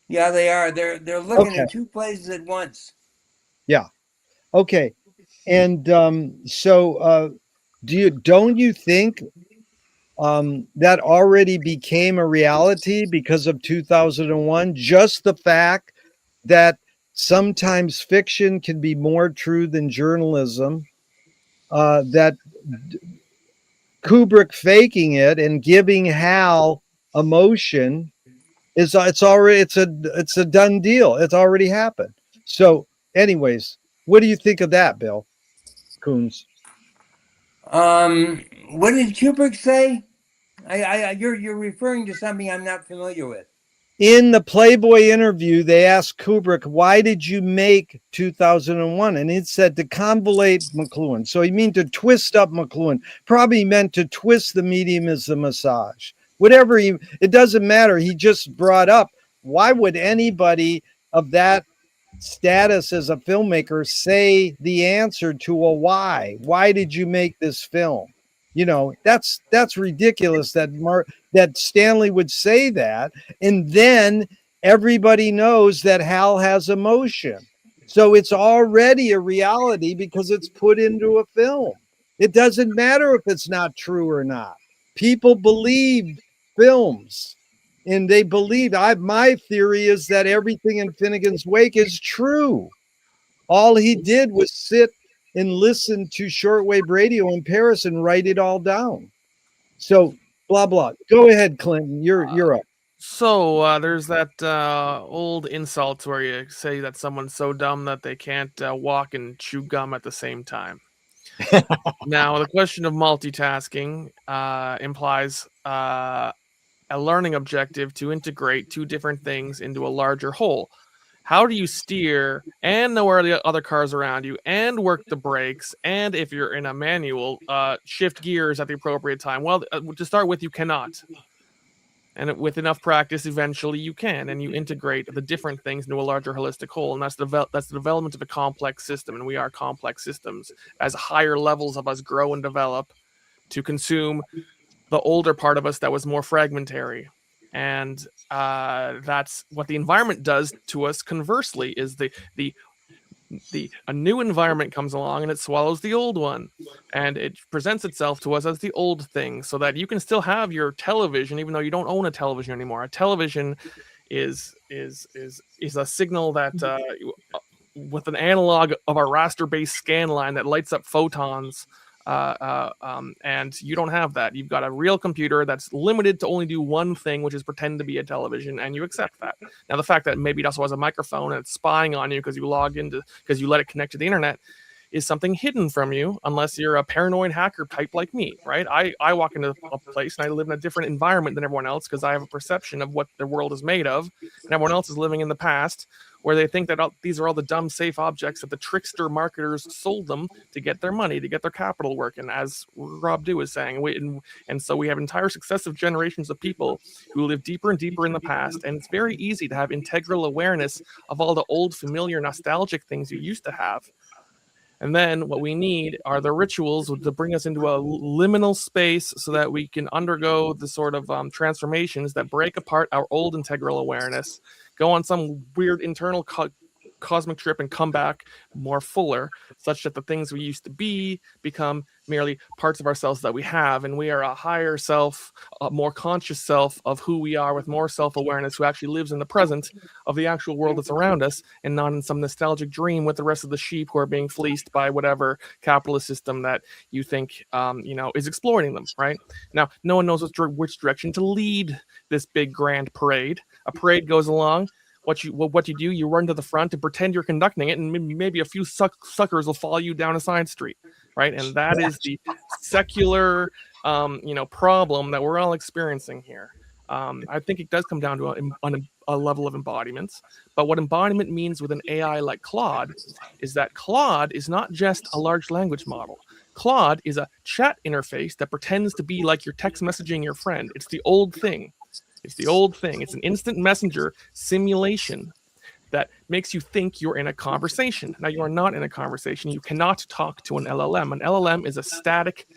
Yeah, they are. They're looking Okay. in two places at once. Yeah. Okay. And don't you think that already became a reality because of 2001? Just the fact that sometimes fiction can be more true than journalism, that Kubrick faking it and giving Hal emotion is it's a done deal. It's already happened. So, anyways, what do you think of that, Bill Kuhns? What did Kubrick say? You're referring to something I'm not familiar with. In the Playboy interview, they asked Kubrick, why did you make 2001? And he said to convolute McLuhan. So he meant to twist up McLuhan. Probably meant to twist the medium as the massage. Whatever it doesn't matter. He just brought up, why would anybody of that status as a filmmaker say the answer to a why? Why did you make this film? You know, that's ridiculous that Stanley would say that. And then everybody knows that Hal has emotion. So it's already a reality because it's put into a film. It doesn't matter if it's not true or not. People believe films and they believe. My theory is that everything in Finnegan's Wake is true. All he did was sit and listen to shortwave radio in Paris and write it all down. So blah blah. Go ahead, Clinton. You're up. So there's that old insult where you say that someone's so dumb that they can't walk and chew gum at the same time. Now, the question of multitasking implies a learning objective to integrate two different things into a larger whole. How do you steer and know where the other cars around you and work the brakes? And if you're in a manual, shift gears at the appropriate time? Well, to start with, you cannot. And with enough practice, eventually you can, and you integrate the different things into a larger holistic whole. And that's the development of a complex system. And we are complex systems. As higher levels of us grow and develop to consume the older part of us that was more fragmentary. And that's what the environment does to us. Conversely, is a new environment comes along and it swallows the old one, and it presents itself to us as the old thing, so that you can still have your television even though you don't own a television anymore. A television is a signal that with an analog of a raster-based scan line that lights up photons. And you don't have that. You've got a real computer that's limited to only do one thing, which is pretend to be a television, and you accept that. Now, the fact that maybe it also has a microphone and it's spying on you because you let it connect to the internet is something hidden from you, unless you're a paranoid hacker type like me, right? I walk into a place and I live in a different environment than everyone else because I have a perception of what the world is made of, and everyone else is living in the past, where they think that these are all the dumb, safe objects that the trickster marketers sold them to get their money, to get their capital working, as Rob Dew is saying. And so we have entire successive generations of people who live deeper and deeper in the past, and it's very easy to have integral awareness of all the old, familiar, nostalgic things you used to have. And then what we need are the rituals to bring us into a liminal space so that we can undergo the sort of transformations that break apart our old integral awareness, go on some weird internal cosmic trip and come back more fuller, such that the things we used to be become merely parts of ourselves that we have, and we are a higher self, a more conscious self of who we are, with more self-awareness, who actually lives in the present of the actual world that's around us, and not in some nostalgic dream with the rest of the sheep who are being fleeced by whatever capitalist system that you think is exploiting them. Right now, no one knows which direction to lead this big grand parade. A parade goes along. What you do, you run to the front and pretend you're conducting it, and maybe a few suckers will follow you down a side street, right? And that is the secular, problem that we're all experiencing here. I think it does come down to a level of embodiments, but what embodiment means with an AI like Claude is that Claude is not just a large language model. Claude is a chat interface that pretends to be like you're text messaging your friend. It's the old thing. It's an instant messenger simulation that makes you think you're in a conversation. Now, you are not in a conversation. You cannot talk to an LLM. An LLM is a static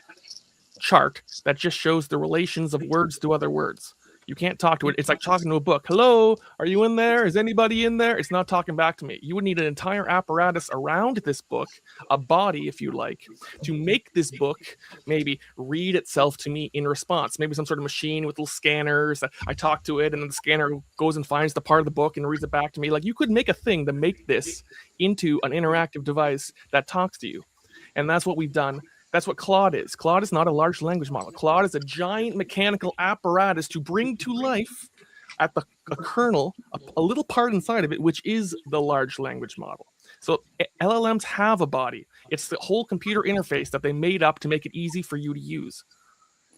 chart that just shows the relations of words to other words. You can't talk to it. It's like talking to a book. Hello, are you in there? Is anybody in there? It's not talking back to me. You would need an entire apparatus around this book, a body, if you like, to make this book maybe read itself to me in response. Maybe some sort of machine with little scanners. I talk to it, and then the scanner goes and finds the part of the book and reads it back to me. Like, you could make a thing to make this into an interactive device that talks to you. And that's what we've done. That's what Claude is. Claude is not a large language model. Claude is a giant mechanical apparatus to bring to life at a kernel, a little part inside of it, which is the large language model. So LLMs have a body. It's the whole computer interface that they made up to make it easy for you to use,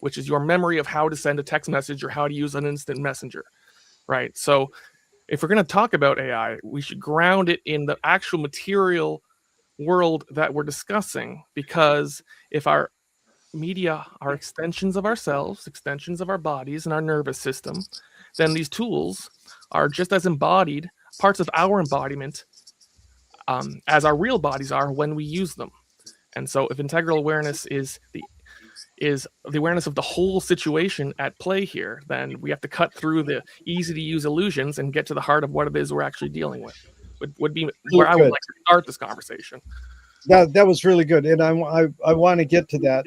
which is your memory of how to send a text message or how to use an instant messenger, right? So if we're going to talk about AI, we should ground it in the actual material world that we're discussing, because if our media are extensions of ourselves, extensions of our bodies and our nervous system, then these tools are just as embodied, parts of our embodiment, as our real bodies are when we use them. And so if integral awareness is the awareness of the whole situation at play here, then we have to cut through the easy to use illusions and get to the heart of what it is we're actually dealing with. Would be where I would like to start this conversation. That was really good, and I want to get to that.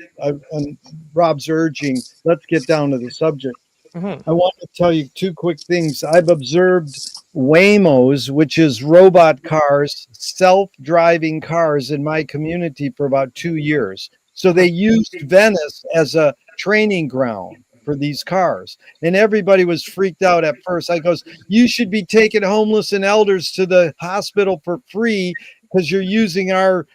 And Rob's urging, let's get down to the subject. I want to tell you two quick things. I've observed Waymos, which is robot cars, self-driving cars, in my community for about 2 years. So they used Venice as a training ground for these cars, and everybody was freaked out at first. I goes, you should be taking homeless and elders to the hospital for free because you're using our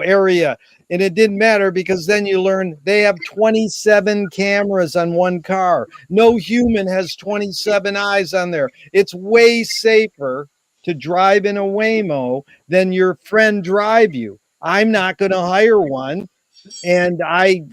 area. And it didn't matter, because then you learn they have 27 cameras on one car. No human has 27 eyes on there. It's way safer to drive in a Waymo than your friend drive you. I'm not going to hire one. And I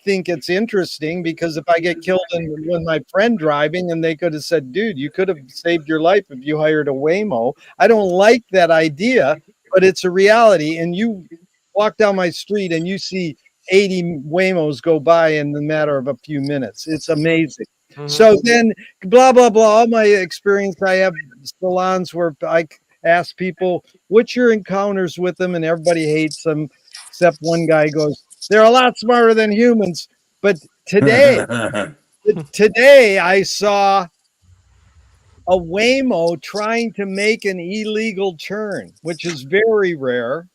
think it's interesting, because if I get killed with my friend driving, and they could have said, dude, you could have saved your life if you hired a Waymo. I don't like that idea, but it's a reality. And you walk down my street and you see 80 Waymos go by in the matter of a few minutes. It's amazing. So then blah, blah, blah. All my experience, I have salons where I ask people, what's your encounters with them? And everybody hates them, except one guy goes, they're a lot smarter than humans. But today I saw a Waymo trying to make an illegal turn, which is very rare.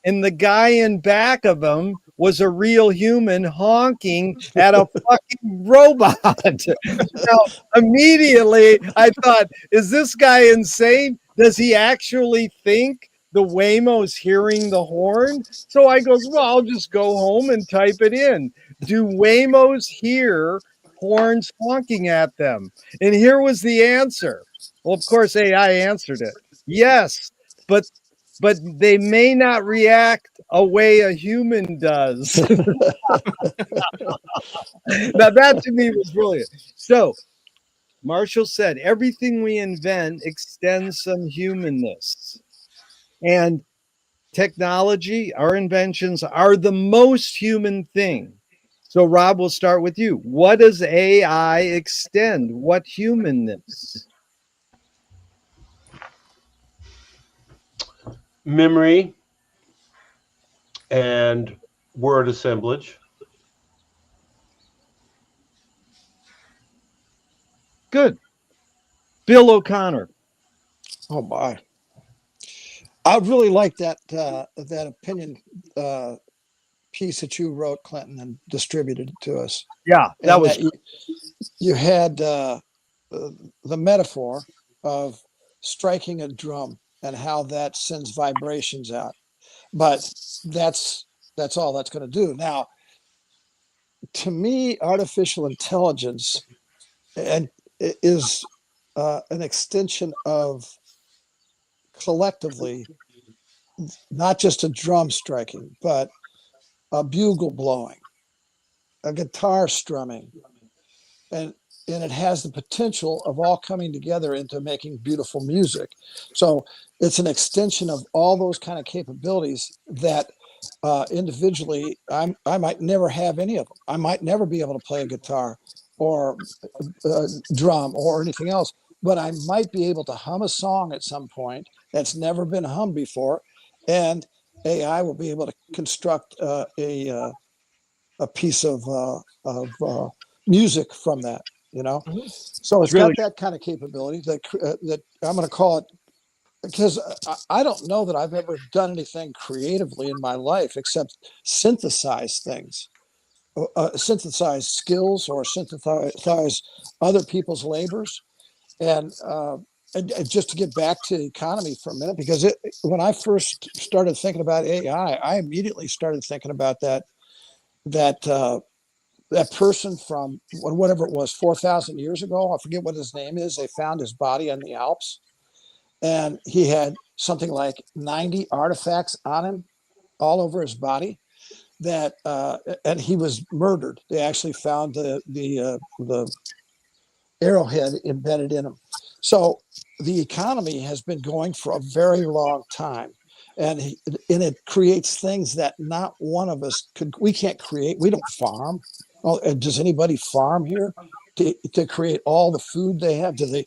And the guy in back of him was a real human honking at a fucking robot. Now, immediately I thought, is this guy insane? Does he actually think the Waymo's hearing the horn? So I goes, well, I'll just go home and type it in. Do Waymos hear horns honking at them? And here was the answer. Well, of course, AI answered it. Yes, but they may not react a way a human does. Now, that to me was brilliant. So Marshall said, everything we invent extends some humanness. And technology, our inventions are the most human thing. So, Rob, we'll start with you. What does AI extend? What humanness? Memory and word assemblage. Good. Bill O'Connor. Oh my. I really like that opinion piece that you wrote, Clinton, and distributed to us. Yeah, that And was that you had the metaphor of striking a drum and how that sends vibrations out. But that's all that's going to do. Now, to me, artificial intelligence and is an extension of collectively not just a drum striking, but a bugle blowing, a guitar strumming, and it has the potential of all coming together into making beautiful music. So it's an extension of all those kind of capabilities that individually I might never have any of them. I might never be able to play a guitar or drum or anything else, but I might be able to hum a song at some point that's never been hummed before, and AI will be able to construct a piece of music from that, you know. So it's really got that kind of capability that I'm going to call it, because I don't know that I've ever done anything creatively in my life except synthesize things, synthesize skills or synthesize other people's labors. And just to get back to the economy for a minute, because when I first started thinking about AI, I immediately started thinking about that that person from whatever it was 4,000 years ago. I forget what his name is. They found his body in the Alps, and he had something like 90 artifacts on him all over his body. That and he was murdered. They actually found the arrowhead embedded in him. So the economy has been going for a very long time. And it creates things that not one of us could. We can't create. We don't farm. Oh, does anybody farm here to create all the food they have? Do they,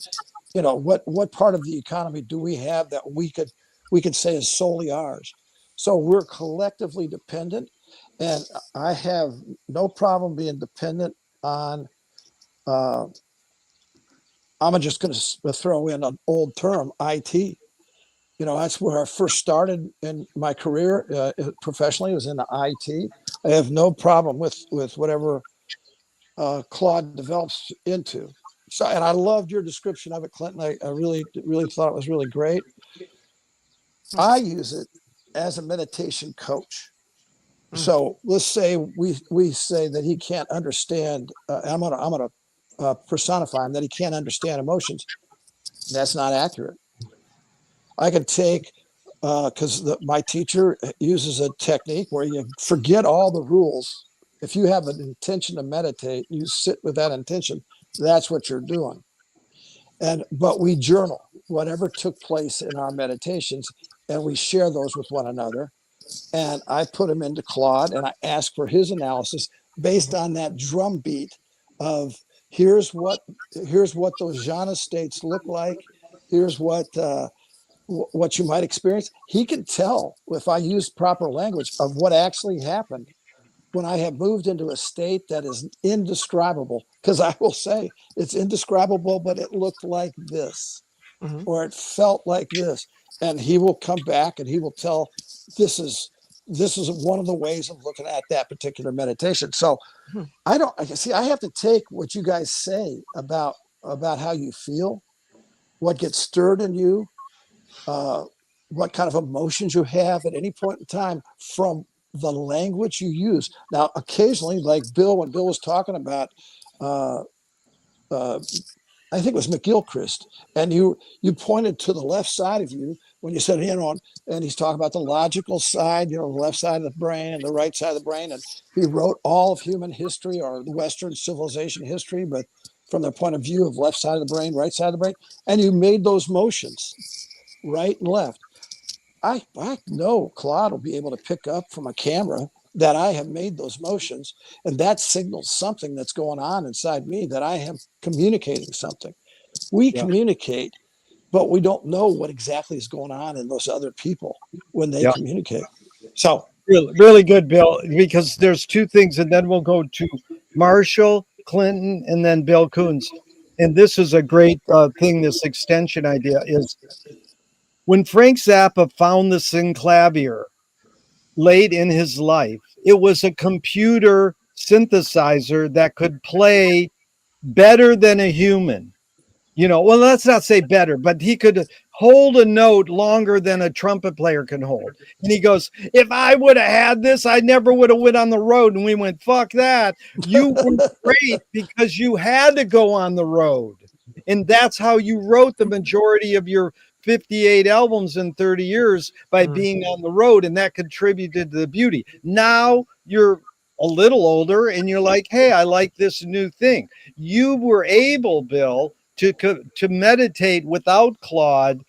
what part of the economy do we have that we could say is solely ours? So we're collectively dependent, and I have no problem being dependent on. I'm just going to throw in an old term, IT. That's where I first started in my career professionally, was in the IT. I have no problem with whatever Claude develops into. So, and I loved your description of it, Clinton. I really, really thought it was really great. I use it as a meditation coach. So let's say we say that he can't understand. I'm gonna personify him, that he can't understand emotions. That's not accurate. I can take because my teacher uses a technique where you forget all the rules. If you have an intention to meditate, you sit with that intention. That's what you're doing. But we journal whatever took place in our meditations, and we share those with one another. And I put them into Claude, and I ask for his analysis based on that drum beat of here's what those jhana states look like. Here's what you might experience. He can tell if I use proper language of what actually happened when I have moved into a state that is indescribable. Because I will say it's indescribable, but it looked like this, or it felt like this. And he will come back and he will tell this is one of the ways of looking at that particular meditation. So I have to take what you guys say about how you feel, what gets stirred in you, what kind of emotions you have at any point in time from the language you use. Now, occasionally, like when Bill was talking about, uh, I think it was McGilchrist, and you pointed to the left side of you when you said, and he's talking about the logical side, the left side of the brain and the right side of the brain. And he wrote all of human history or the Western civilization history, but from the point of view of left side of the brain, right side of the brain. And you made those motions, right and left. I know Claude will be able to pick up from a camera that I have made those motions, and that signals something that's going on inside me, that I am communicating something. We Yeah. communicate, but we don't know what exactly is going on in those other people when they Yeah. communicate. So Really, really good, Bill, because there's two things, and then we'll go to Marshall, Clinton, and then Bill Kuhns. And this is a great thing, this extension idea is when Frank Zappa found the synclavier late in his life, it was a computer synthesizer that could play better than a human. You know, well, let's not say better, but he could hold a note longer than a trumpet player can hold. And he goes, if I would have had this, I never would have went on the road. And we went, fuck that. You were great because you had to go on the road. And that's how you wrote the majority of your 58 albums in 30 years, by being on the road. And that contributed to the beauty. Now you're a little older and you're like, hey, I like this new thing. You were able, Bill, to meditate without Claude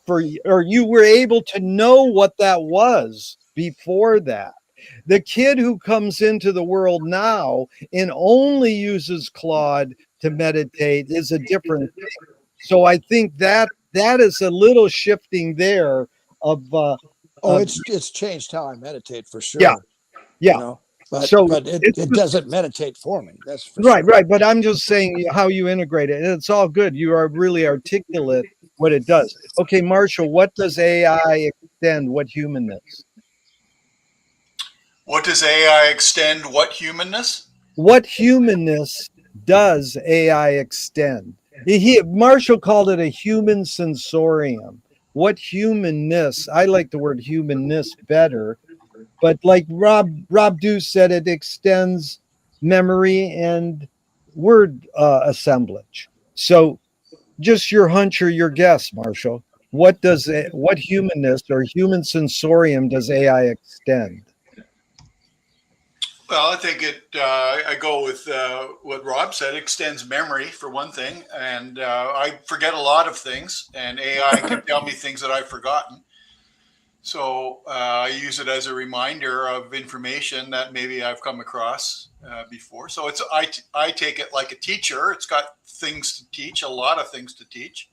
or you were able to know what that was before that. The kid who comes into the world now and only uses Claude to meditate is a different thing. So I think that is a little shifting there of it's changed how I meditate for sure. Yeah. You know, but it doesn't meditate for me. That's for right, sure. right. But I'm just saying how you integrate it. And it's all good. You are really articulate what it does. Okay, Marshall, what does AI extend? What humanness? What does AI extend? What humanness? What humanness does AI extend? Marshall called it a human sensorium. What humanness? I like the word humanness better. But like Rob Deuce said, it extends memory and word assemblage. So just your hunch or your guess, Marshall. What humanness or human sensorium does AI extend? Well, I think I go with what Rob said. It extends memory for one thing, and I forget a lot of things, and AI can tell me things that I've forgotten. So I use it as a reminder of information that maybe I've come across before. So I take it like a teacher. It's got things to teach, a lot of things to teach,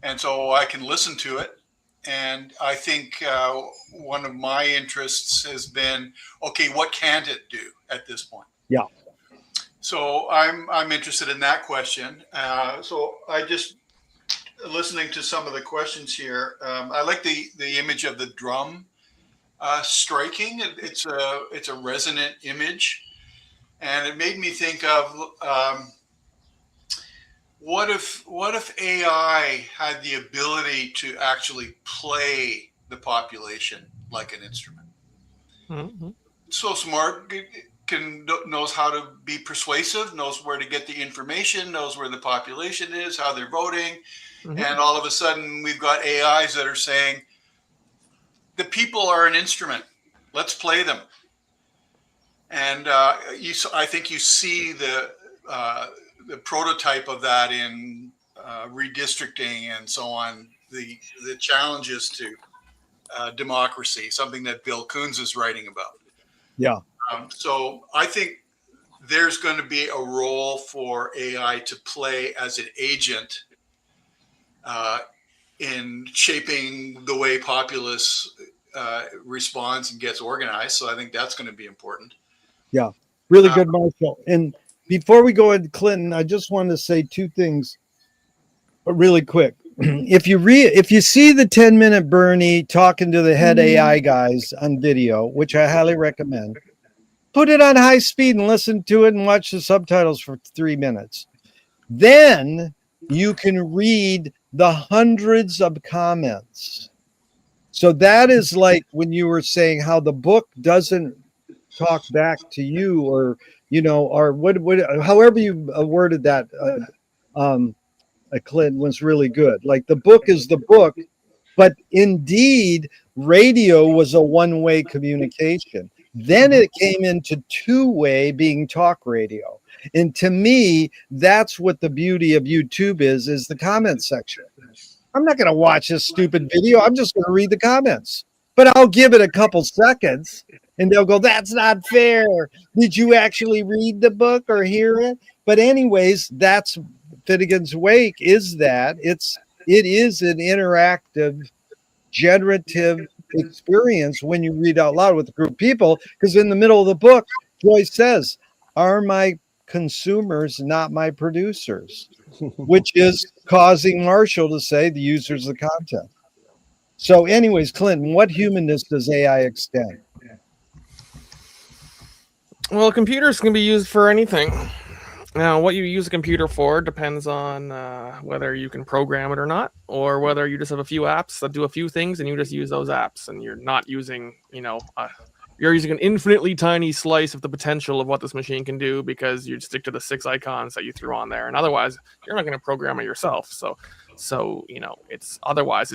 and so I can listen to it. And I think one of my interests has been, okay, what can't it do at this point? Yeah. So I'm interested in that question. So I just listening to some of the questions here. I like the image of the drum striking. It's a resonant image, and it made me think of what if AI had the ability to actually play the population like an instrument? Mm-hmm. So smart, knows how to be persuasive, knows where to get the information, knows where the population is, how they're voting, and all of a sudden we've got AIs that are saying the people are an instrument. Let's play them. And I think you see the prototype of that in redistricting and so on, the challenges to democracy, something that Bill Kuhns is writing about. Yeah. So I think there's going to be a role for AI to play as an agent in shaping the way populace responds and gets organized. So I think that's going to be important. Yeah. Really good, Marshall. And before we go into Clinton, I just wanted to say two things really quick. If you see the 10-minute Bernie talking to the head AI guys on video, which I highly recommend, put it on high speed and listen to it and watch the subtitles for 3 minutes. Then you can read the hundreds of comments. So that is like when you were saying how the book doesn't talk back to you, or or what however you worded that, Clint, was really good. Like the book is the book, but indeed radio was a one-way communication. Then it came into two-way, being talk radio. And to me, that's what the beauty of YouTube is the comment section. I'm not going to watch this stupid video. I'm just going to read the comments. But I'll give it a couple seconds and they'll go, that's not fair. Did you actually read the book or hear it? But anyways, that's Finnegan's Wake is that it is an interactive, generative experience when you read out loud with a group of people, because in the middle of the book, Joyce says, are my consumers not my producers? Which is causing Marshall to say the user's the content. So anyways, Clinton, what humanness does AI extend? Well, computers can be used for anything. Now, what you use a computer for depends on whether you can program it or not, or whether you just have a few apps that do a few things and you just use those apps and you're not using, you're using an infinitely tiny slice of the potential of what this machine can do because you stick to the 6 icons that you threw on there. And otherwise, you're not going to program it yourself. So it's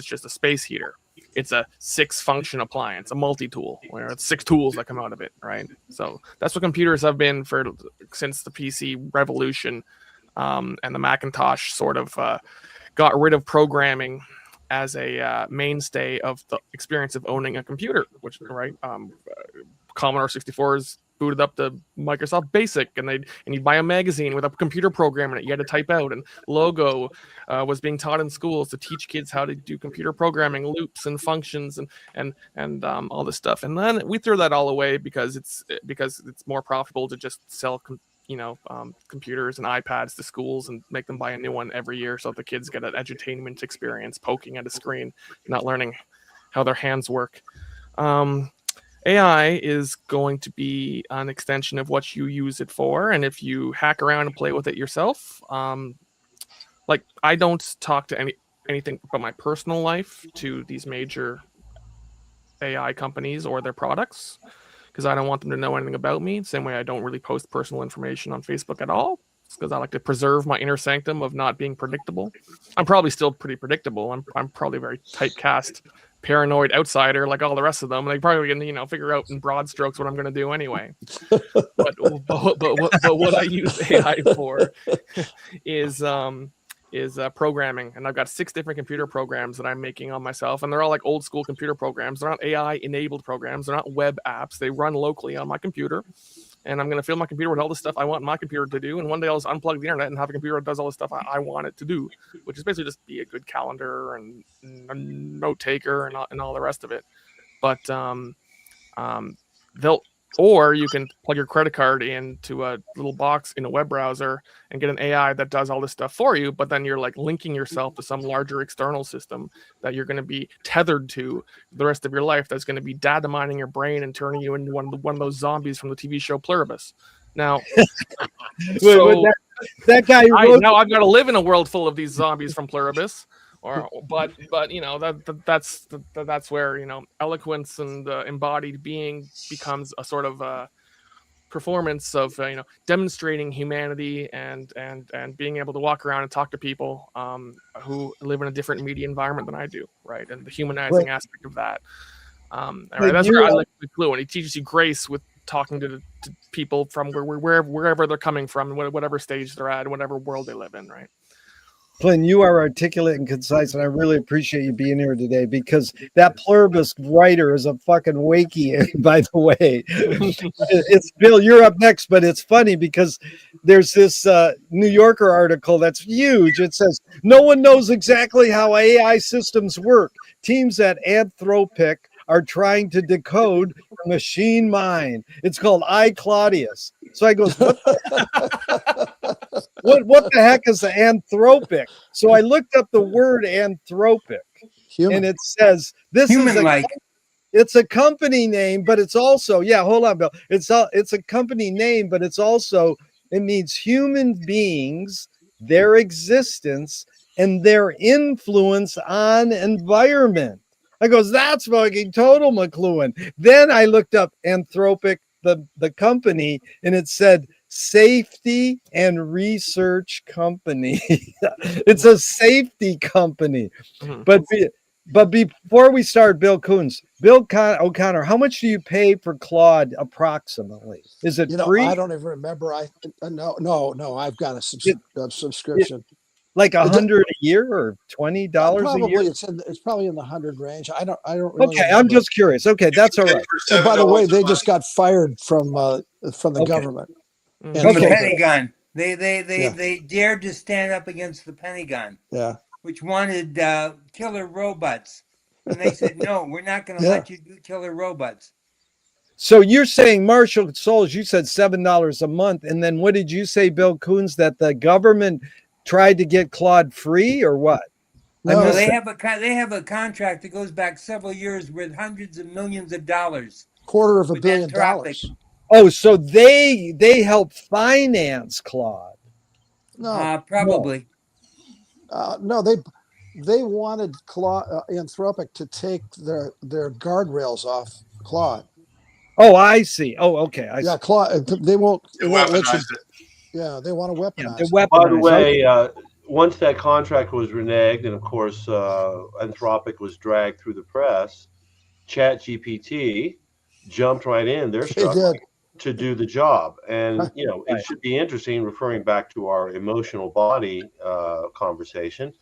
just a space heater. It's a 6-function appliance, a multi-tool, where it's 6 tools that come out of it, right? So that's what computers have been since the PC revolution, and the Macintosh sort of got rid of programming as a mainstay of the experience of owning a computer, which, right? Commodore 64s booted up the Microsoft Basic, and you'd buy a magazine with a computer program in it you had to type out, and Logo was being taught in schools to teach kids how to do computer programming, loops and functions and all this stuff. And then we threw that all away because it's more profitable to just sell computers and iPads to schools and make them buy a new one every year so the kids get an edutainment experience poking at a screen, not learning how their hands work. AI is going to be an extension of what you use it for, and if you hack around and play with it yourself, like I don't talk to anything about my personal life to these major AI companies or their products because I don't want them to know anything about me. Same way I don't really post personal information on Facebook at all. It's because I like to preserve my inner sanctum of not being predictable. I'm probably still pretty predictable. I'm probably a very typecast, paranoid outsider like all the rest of them. They probably can figure out in broad strokes what I'm going to do anyway. but what I use AI for is programming, and I've got 6 different computer programs that I'm making on myself, and they're all like old school computer programs. They're not AI enabled programs. They're not web apps. They run locally on my computer, and I'm going to fill my computer with all the stuff I want my computer to do, and one day I'll just unplug the internet and have a computer that does all the stuff I want it to do, which is basically just be a good calendar and a note taker and all the rest of it. But or you can plug your credit card into a little box in a web browser and get an AI that does all this stuff for you. But then you're like linking yourself to some larger external system that you're going to be tethered to the rest of your life. That's going to be data mining your brain and turning you into one of those zombies from the TV show Pluribus. Now, that guy now I've got to live in a world full of these zombies from Pluribus. But that's where eloquence and embodied being becomes a sort of performance of demonstrating humanity and being able to walk around and talk to people who live in a different media environment than I do, right? And the humanizing aspect of that. That's where I like McLuhan. He teaches you grace with talking to people from wherever they're coming from, whatever stage they're at, whatever world they live in, right? Clinton, you are articulate and concise, and I really appreciate you being here today because that Pluribus writer is a fucking wakey, by the way. It's Bill, you're up next, but it's funny because there's this New Yorker article that's huge. It says, no one knows exactly how AI systems work. Teams at Anthropic are trying to decode the machine mind. It's called Claudius. So I goes, what the heck is the anthropic? So I looked up the word anthropic, and it says this human-like. It's a company name, but it's also hold on, Bill. It's a company name, but it's also it means human beings, their existence, and their influence on environment. I goes, that's fucking total McLuhan. Then I looked up Anthropic, the company, and it said safety and research company. It's a safety company. Mm-hmm. But before we start, Bill Kuhns, Bill O'Connor, how much do you pay for Claude approximately? Is it free? I don't even remember. No, I've got a subscription. Like $100 a year or $20 a year? Probably it's probably in the 100 range. I don't really Okay, I'm remember. just curious. Okay, that's all Get right. for And by the $7 way, a they month. just got fired from the Okay. government. Mhm. And From the Okay. Pentagon. Yeah. They dared to stand up against the Pentagon, Yeah. which wanted killer robots. And they said, no, we're not going to Yeah. let you do killer robots. So you're saying, Marshall Souls, you said $7 a month. And then what did you say, Bill Kuhns, that the government tried to get Claude free or what? I No, No, missed they that. have a contract that goes back several years worth hundreds of millions of dollars $250 with million. Anthropic. Oh, so they help finance Claude. No, Probably. no, they wanted Anthropic to take their guardrails off Claude. Oh, I see. Oh, okay. I Yeah, see. Claude. They won't let you. Weaponized it. Yeah, they want to Yeah, they weaponize it. By the weaponize. Okay. way, once that contract was reneged, and of course, Anthropic was dragged through the press, ChatGPT jumped right in. They're They struggling did. to do the job. And, you know, it Right. should be interesting, referring back to our emotional body conversation.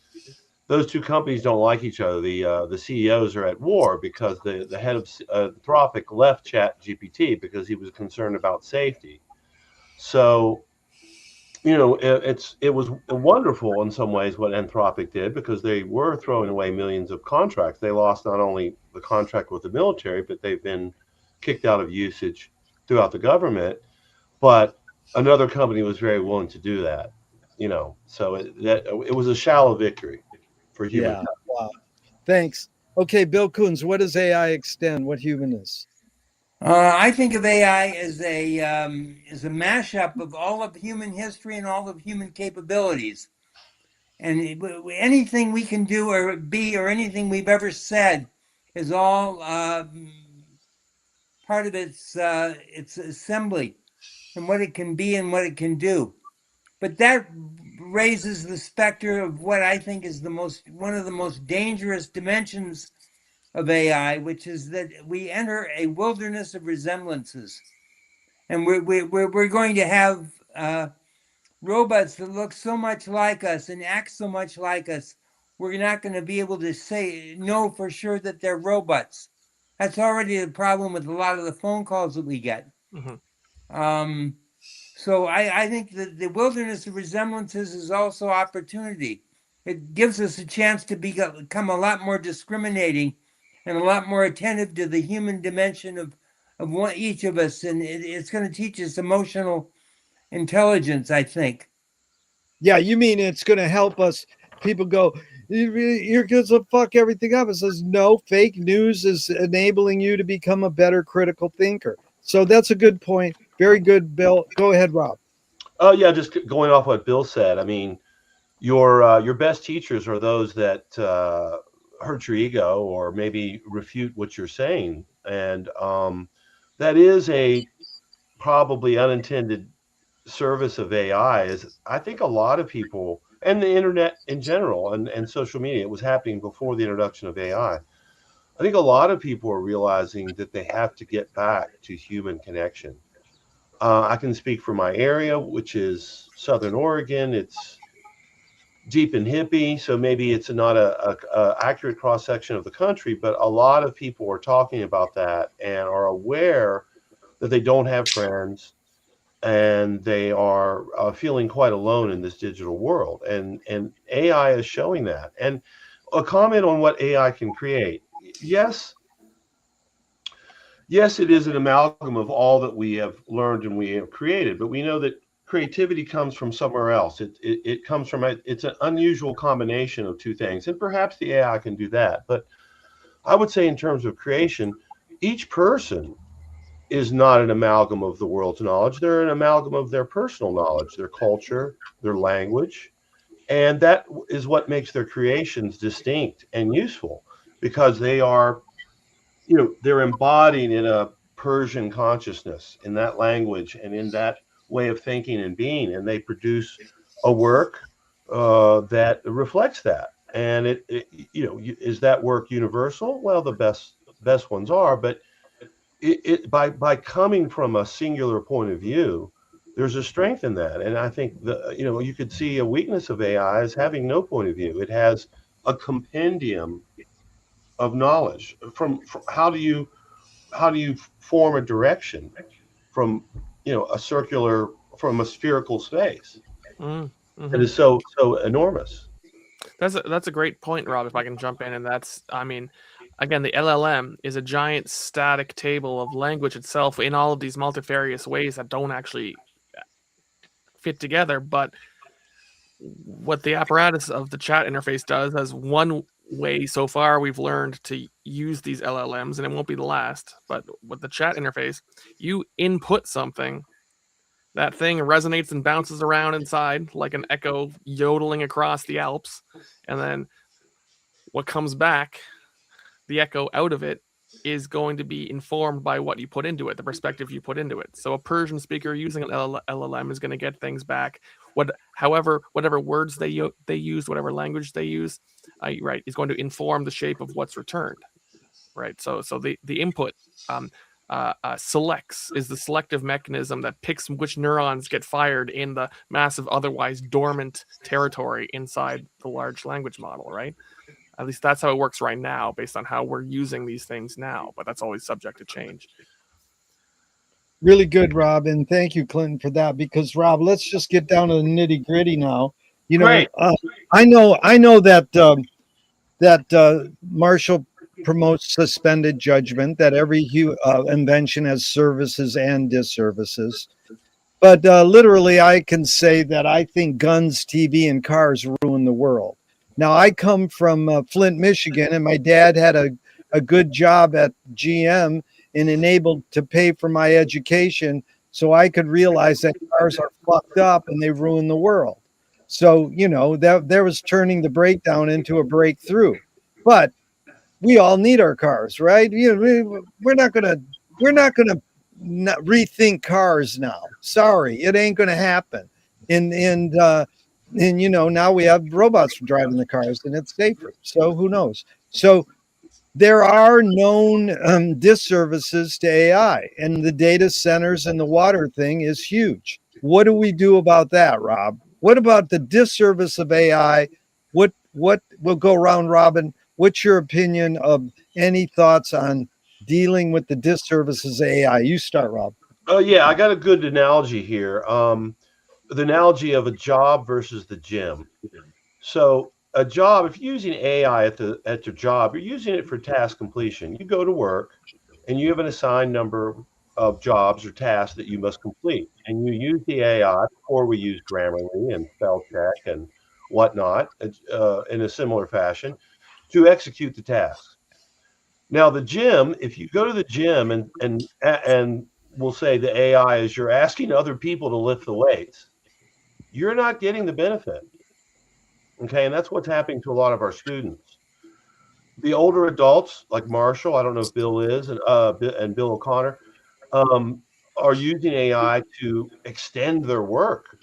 Those two companies don't like each other. The CEOs are at war because the head of Anthropic left ChatGPT because he was concerned about safety. So, you know, it was wonderful in some ways what Anthropic did because they were throwing away millions of contracts. They lost not only the contract with the military, but they've been kicked out of usage throughout the government. But another company was very willing to do that, you know. So it was a shallow victory for humankind. Yeah. Wow. Thanks. Okay, Bill Kuhns, what does AI extend? What humanness? I think of AI as a mashup of all of human history and all of human capabilities. And anything we can do or be or anything we've ever said is all part of its assembly and what it can be and what it can do. But that raises the specter of what I think is one of the most dangerous dimensions of AI, which is that we enter a wilderness of resemblances, and we're going to have robots that look so much like us and act so much like us. We're not going to be able to know for sure that they're robots. That's already the problem with a lot of the phone calls that we get. Mhm. So I think that the wilderness of resemblances is also opportunity. It gives us a chance to become a lot more discriminating and a lot more attentive to the human dimension of each of us. And it's going to teach us emotional intelligence, I think. Yeah, you mean it's going to help us? People go, you're going to fuck everything up. It says, no, fake news is enabling you to become a better critical thinker. So that's a good point. Very good, Bill. Go ahead, Rob. Oh yeah, just going off what Bill said. I mean, your best teachers are those that hurt your ego or maybe refute what you're saying, and that is a probably unintended service of AI. Is I think a lot of people and the internet in general and social media. It was happening before the introduction of AI. I think a lot of people are realizing that they have to get back to human connection. I can speak for my area, which is Southern Oregon. It's deep and hippie, so maybe it's not a accurate cross section of the country, but a lot of people are talking about that and are aware that they don't have friends and they are feeling quite alone in this digital world, and AI is showing that. And a comment on what AI can create. Yes, yes, it is an amalgam of all that we have learned and we have created, but we know that creativity comes from somewhere else. It comes from it's an unusual combination of two things, and perhaps the AI can do that. But I would say, in terms of creation, each person is not an amalgam of the world's knowledge. They're an amalgam of their personal knowledge, their culture, their language, and that is what makes their creations distinct and useful because they are, you know, they're embodied in a Persian consciousness, in that language, and in that way of thinking and being, and they produce a work that reflects that. And you know, is that work universal? Well, the best ones are, but by coming from a singular point of view, there's a strength in that. And I think you could see a weakness of AI as having no point of view. It has a compendium of knowledge. From how do you form a direction from from a spherical space? Mm-hmm. It is so enormous. That's a great point, Rob. If I can jump in, and that's, I mean, again, the LLM is a giant static table of language itself in all of these multifarious ways that don't actually fit together. But what the apparatus of the chat interface does, as one way so far we've learned to use these LLMs, and it won't be the last. But with the chat interface, you input something. That thing resonates and bounces around inside like an echo yodeling across the Alps. And then what comes back, the echo out of it, is going to be informed by what you put into it, the perspective you put into it. So a Persian speaker using an LLM is going to get things back, whatever words they use, whatever language they use, right, is going to inform the shape of what's returned, right? So the input selects, is the selective mechanism that picks which neurons get fired in the massive, otherwise dormant territory inside the large language model, right? At least that's how it works right now, based on how we're using these things now. But that's always subject to change. Really good, Rob, and thank you, Clinton, for that. Because Rob, let's just get down to the nitty gritty now. Great. I know that Marshall promotes suspended judgment. That every invention has services and disservices. But literally, I can say that I think guns, TV, and cars ruin the world. Now, I come from Flint, Michigan, and my dad had a good job at GM and enabled to pay for my education so I could realize that cars are fucked up and they ruin the world. So, that there was turning the breakdown into a breakthrough. But we all need our cars, right? We're not gonna rethink cars now. Sorry, it ain't gonna happen. And now we have robots driving the cars and it's safer. So who knows? So there are known disservices to AI, and the data centers and the water thing is huge. What do we do about that, Rob? What about the disservice of AI? What will go around, Robin? What's your opinion of any thoughts on dealing with the disservices of AI? You start, Rob. Yeah, I got a good analogy here. The analogy of a job versus the gym. So a job, if you're using AI at your job, you're using it for task completion. You go to work and you have an assigned number of jobs or tasks that you must complete. And you use the AI, before we use Grammarly and spell check and whatnot, in a similar fashion, to execute the tasks. Now, the gym, if you go to the gym and we'll say the AI is you're asking other people to lift the weights, you're not getting the benefit. Okay, and that's what's happening to a lot of our students. The older adults, like Marshall, I don't know if Bill is, and Bill O'Connor, are using AI to extend their work.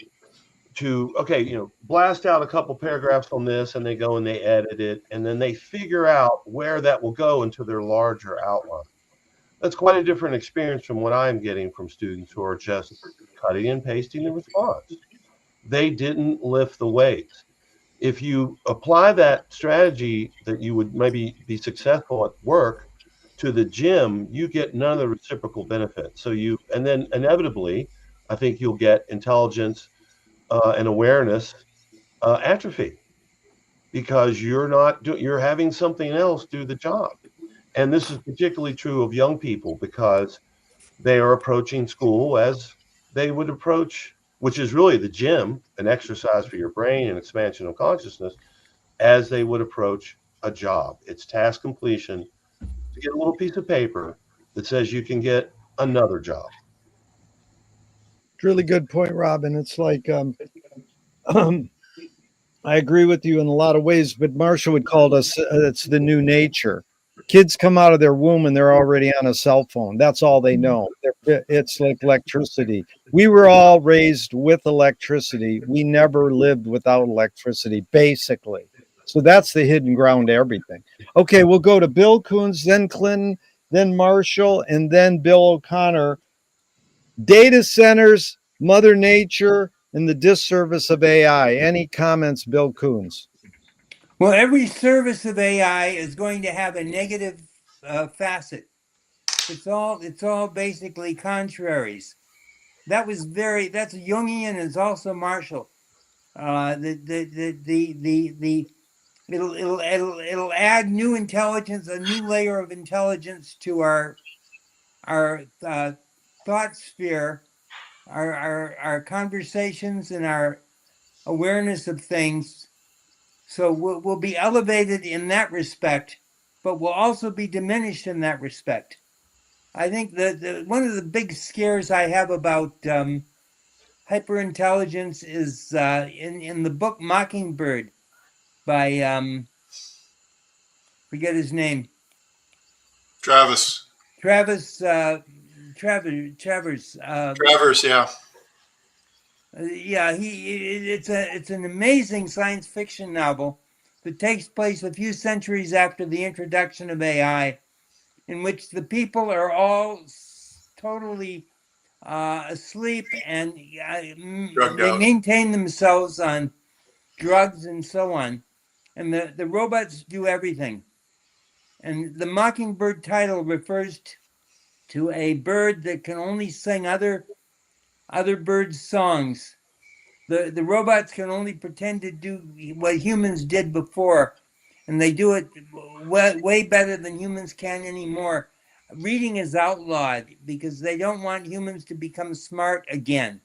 Blast out a couple paragraphs on this, and they go and they edit it, and then they figure out where that will go into their larger outline. That's quite a different experience from what I'm getting from students who are just cutting and pasting the response. They didn't lift the weights. If you apply that strategy that you would maybe be successful at work to the gym, you get none of the reciprocal benefits. And then inevitably, I think you'll get intelligence and awareness atrophy, because you're having something else do the job. And this is particularly true of young people, because they are approaching school as they would approach, which is really the gym, an exercise for your brain and expansion of consciousness, as they would approach a job. It's task completion to get a little piece of paper that says you can get another job. Really good point, Robin. It's like I agree with you in a lot of ways, but Marshall would call us it's the new nature. Kids come out of their womb and they're already on a cell phone. That's all they know. It's like electricity. We were all raised with electricity. We never lived without electricity, basically. So that's the hidden ground to everything. Okay, we'll go to Bill Kuhns, then Clinton, then Marshall, and then Bill O'Connor. Data centers Mother Nature and the disservice of AI. Any comments, Bill Kuhns? Well, every service of AI is going to have a negative facet. It's all basically contraries. That's Jungian. It's also Marshall. It'll add new intelligence, a new layer of intelligence to our thought sphere, our conversations, and our awareness of things. So we'll be elevated in that respect, but we'll also be diminished in that respect. I think that one of the big scares I have about hyperintelligence is in the book Mockingbird by forget his name. Travers. Travers. Travers, yeah. Yeah, it's an amazing science fiction novel that takes place a few centuries after the introduction of AI, in which the people are all totally asleep and Drugged they out. maintain themselves on drugs and so on, and the robots do everything. And the Mockingbird title refers to a bird that can only sing other birds' songs. The robots can only pretend to do what humans did before, and they do it way better than humans can anymore. Reading is outlawed because they don't want humans to become smart again.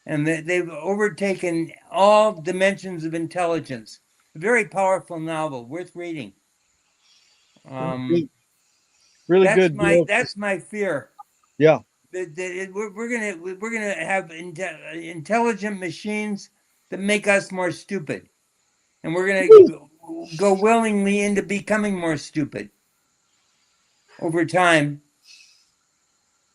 And they've overtaken all dimensions of intelligence. A very powerful novel, worth reading. Really good. That's my fear. Yeah. We're gonna have intelligent machines that make us more stupid, and we're gonna go willingly into becoming more stupid over time.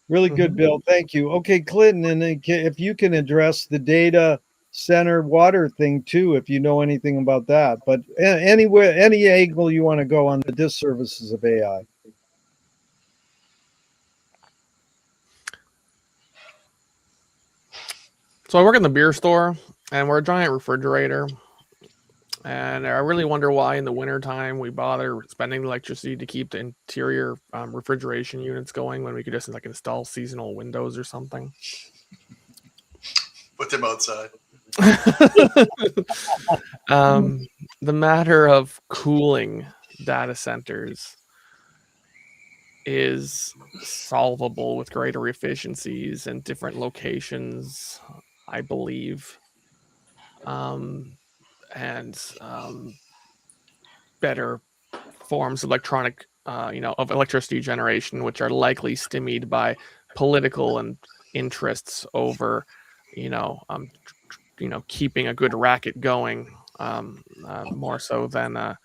Really good, Bill. Thank you. Okay, Clinton, and if you can address the data center water thing too, if you know anything about that. But anywhere, any angle you want to go on the disservices of AI. So I work in the beer store, and we're a giant refrigerator. And I really wonder why in the wintertime we bother spending electricity to keep the interior refrigeration units going when we could just like install seasonal windows or something. Put them outside. The matter of cooling data centers is solvable with greater efficiencies and different locations, I believe, and better forms of electronic, of electricity generation, which are likely stymied by political and interests over, keeping a good racket going, more so than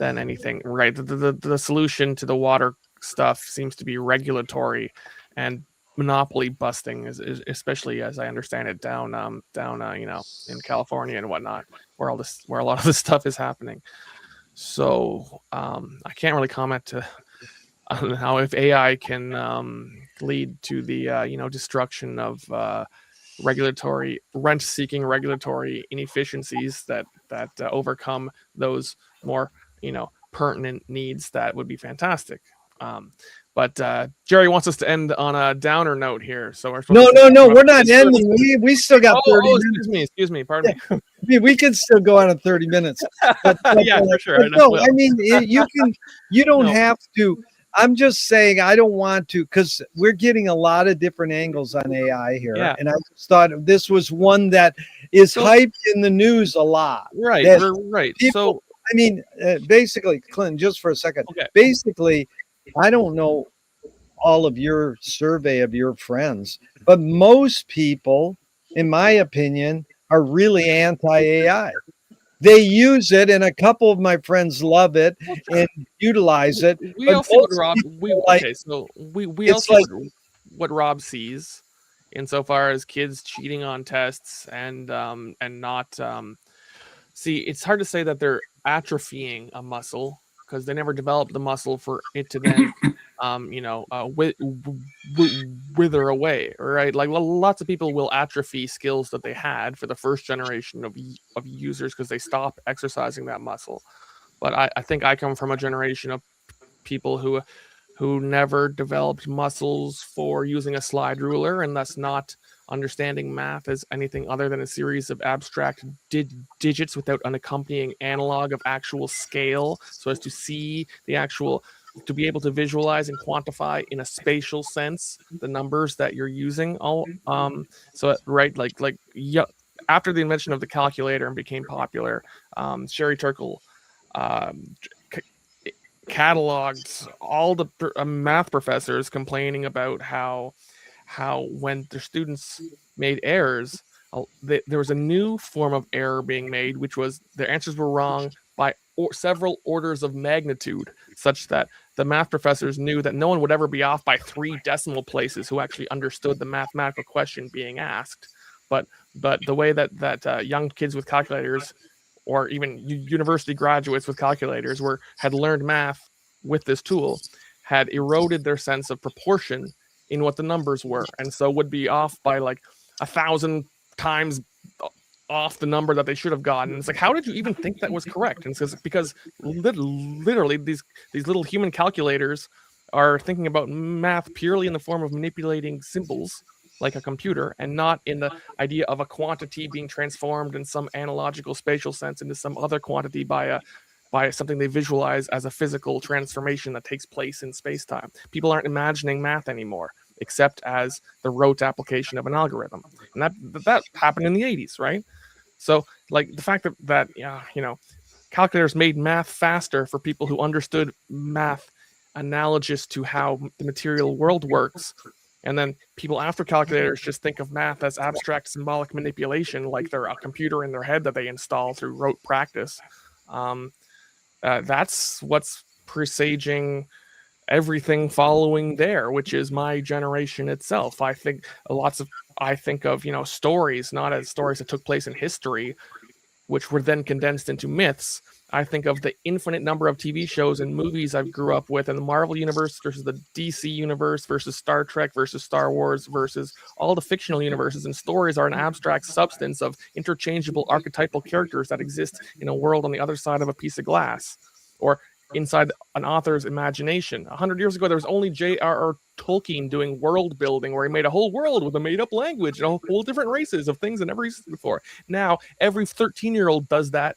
anything. Right? The solution to the water stuff seems to be regulatory and monopoly busting, is especially as I understand it down in California and whatnot, where a lot of this stuff is happening. So I can't really comment on how if AI can lead to the destruction of rent-seeking regulatory inefficiencies that overcome those more pertinent needs. That would be fantastic. But Gerry wants us to end on a downer note here, so we're No, we're not ending. We still got 30 minutes. Excuse me, pardon me. We can still go on at 30 minutes. But, yeah, for sure. No, I mean, you don't have to. I'm just saying I don't want to, because we're getting a lot of different angles on AI here. Yeah. And I just thought this was one that is hyped in the news a lot. Right, right. People, I mean, basically, Clinton, just for a second. Okay. Basically, I don't know all of your survey of your friends, but most people, in my opinion, are really anti-AI. They use it, and a couple of my friends love it and utilize it. We all see what Rob. We all see what Rob sees, insofar as kids cheating on tests and not. See, it's hard to say that they're atrophying a muscle because they never developed the muscle for it to then wither away, right? Like lots of people will atrophy skills that they had for the first generation of users because they stop exercising that muscle. But I think I come from a generation of people who never developed muscles for using a slide ruler, and thus not understanding math as anything other than a series of abstract digits without an accompanying analog of actual scale, so as to see the actual, to be able to visualize and quantify in a spatial sense the numbers that you're using. So right, yeah, after the invention of the calculator and became popular, Sherry Turkle cataloged all the math professors complaining about how when their students made errors, there was a new form of error being made, which was their answers were wrong by several orders of magnitude, such that the math professors knew that no one would ever be off by 3 decimal places who actually understood the mathematical question being asked. But the way that young kids with calculators, or even university graduates with calculators, had learned math with this tool, had eroded their sense of proportion in what the numbers were, and so would be off by like 1,000 times off the number that they should have gotten. It's like, how did you even think that was correct? And it's because literally these little human calculators are thinking about math purely in the form of manipulating symbols like a computer, and not in the idea of a quantity being transformed in some analogical spatial sense into some other quantity by something they visualize as a physical transformation that takes place in space-time. People aren't imagining math anymore, except as the rote application of an algorithm. And that happened in the 80s, right? So like the fact that calculators made math faster for people who understood math analogous to how the material world works. And then people after calculators just think of math as abstract symbolic manipulation, like they're a computer in their head that they install through rote practice. That's what's presaging everything following there, which is my generation itself. I think of stories not as stories that took place in history, which were then condensed into myths. I think of the infinite number of TV shows and movies I grew up with, and the Marvel universe versus the DC universe versus Star Trek versus Star Wars versus all the fictional universes. And stories are an abstract substance of interchangeable archetypal characters that exist in a world on the other side of a piece of glass, or inside an author's imagination. 100 years ago, there was only J.R.R. Tolkien doing world building, where he made a whole world with a made-up language and a whole different races of things that never existed before. Now, every 13-year-old does that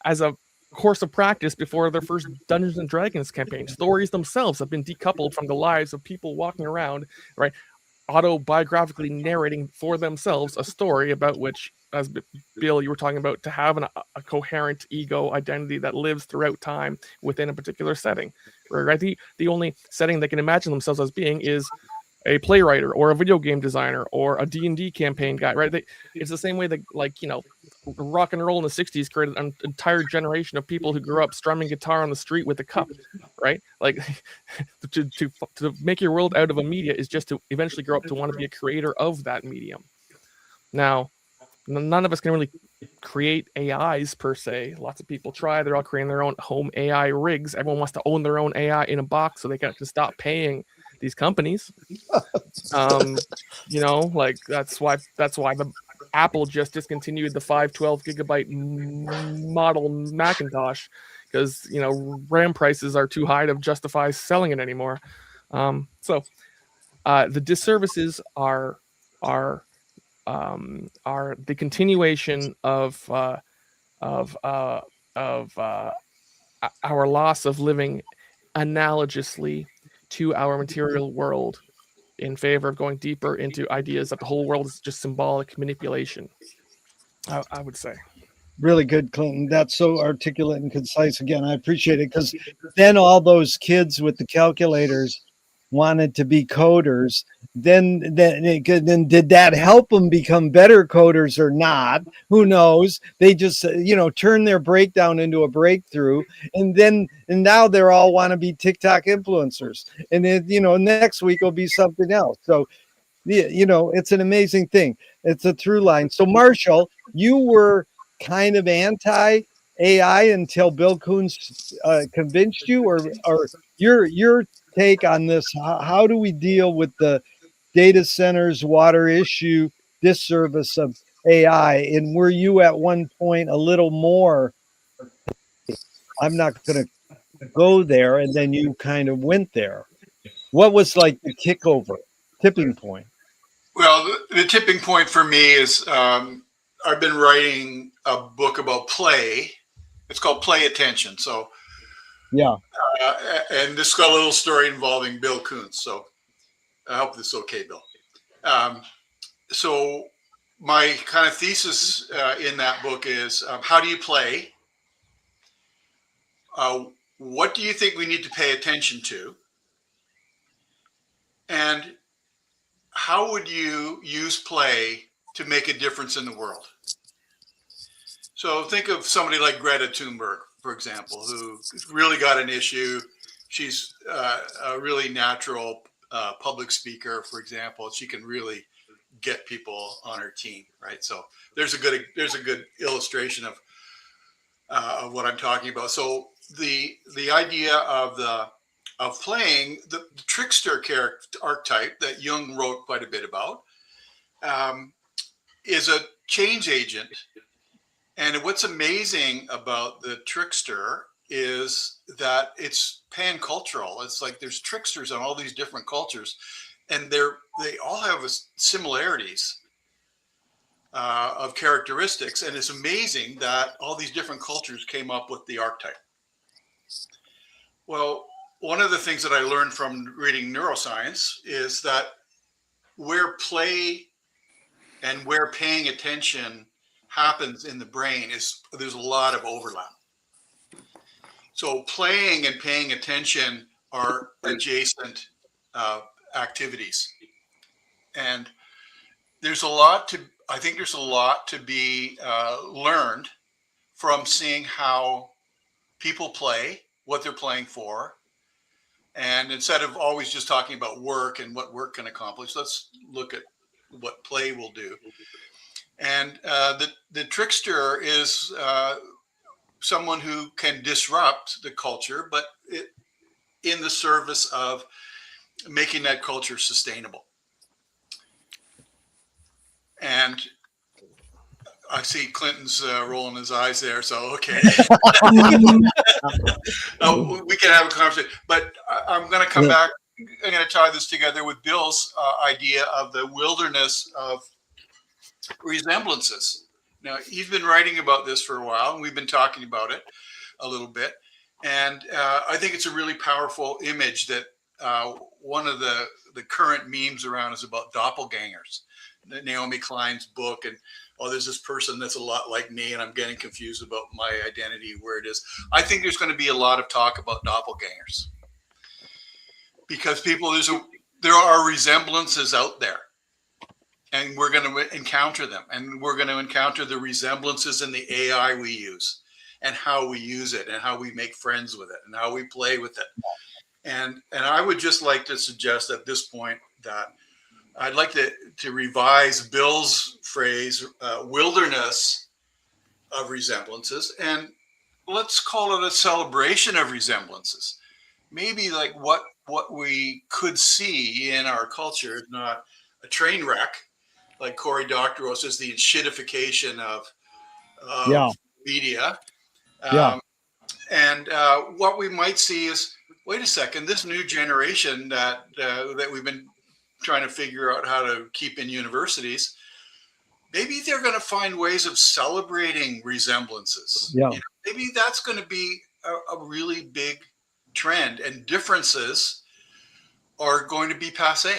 as a course of practice before their first Dungeons and Dragons campaign. Stories themselves have been decoupled from the lives of people walking around, right, autobiographically narrating for themselves a story about which, as Bill, you were talking about, to have a coherent ego identity that lives throughout time within a particular setting, right? The only setting they can imagine themselves as being is a playwright or a video game designer or a D&D campaign guy, right? It's the same way that, rock and roll in the 60s created an entire generation of people who grew up strumming guitar on the street with a cup, right? Like to make your world out of a media is just to eventually grow up to want to be a creator of that medium. Now, none of us can really create AIs per se. Lots of people try. They're all creating their own home AI rigs. Everyone wants to own their own AI in a box so they can stop paying these companies. That's why the Apple just discontinued the 512 gigabyte model Macintosh, because RAM prices are too high to justify selling it anymore. So the disservices are the continuation of our loss of living analogously to our material world, in favor of going deeper into ideas that the whole world is just symbolic manipulation, I would say. Really good, Clinton. That's so articulate and concise. Again, I appreciate it, because then all those kids with the calculators wanted to be coders. Then did that help them become better coders or not? Who knows? They just turn their breakdown into a breakthrough, and now they're all want to be TikTok influencers, and then next week will be something else. So it's an amazing thing. It's a through line. So Marshall, you were kind of anti AI until Bill Kuhns convinced you, or your take on this? How do we deal with the data centers, water issue, disservice of AI? And were you at one point a little more, I'm not going to go there, and then you kind of went there? What was like the tipping point? Well, the tipping point for me is I've been writing a book about play. It's called Play Attention. So, Yeah. And this got a little story involving Bill Kuhns. So I hope this is okay, Bill. So my kind of thesis in that book is how do you play? What do you think we need to pay attention to? And how would you use play to make a difference in the world? So think of somebody like Greta Thunberg, for example, who really got an issue. She's a really natural public speaker, for example. She can really get people on her team, right? So there's a good illustration of what I'm talking about. So the idea of playing the trickster character archetype that Jung wrote quite a bit about is a change agent. And what's amazing about the trickster is that it's pan-cultural. It's like there's tricksters on all these different cultures, and they all have similarities of characteristics. And it's amazing that all these different cultures came up with the archetype. Well, one of the things that I learned from reading neuroscience is that where play and where paying attention happens in the brain there's a lot of overlap. So playing and paying attention are adjacent activities, and I think there's a lot to be learned from seeing how people play, what they're playing for. And instead of always just talking about work and what work can accomplish, let's look at what play will do. And the trickster is someone who can disrupt the culture, but in the service of making that culture sustainable. And I see Clinton's rolling his eyes there, so okay. We can have a conversation, but I'm going to come back. I'm going to tie this together with Bill's idea of the wilderness of resemblances. Now, he's been writing about this for a while, and we've been talking about it a little bit. And I think it's a really powerful image that one of the current memes around is about doppelgangers. Naomi Klein's book, and there's this person that's a lot like me, and I'm getting confused about my identity, where it is. I think there's going to be a lot of talk about doppelgangers because there are resemblances out there, and we're going to encounter them, and we're going to encounter the resemblances in the AI we use, and how we use it, and how we make friends with it, and how we play with it. And I would just like to suggest at this point that I'd like to revise Bill's phrase, wilderness of resemblances, and let's call it a celebration of resemblances. Maybe like what we could see in our culture is not a train wreck, like Cory Doctorow says, the shitification of media. And what we might see is, wait a second, this new generation that we've been trying to figure out how to keep in universities, maybe they're going to find ways of celebrating resemblances. Yeah. Maybe that's going to be a really big trend, and differences are going to be passé.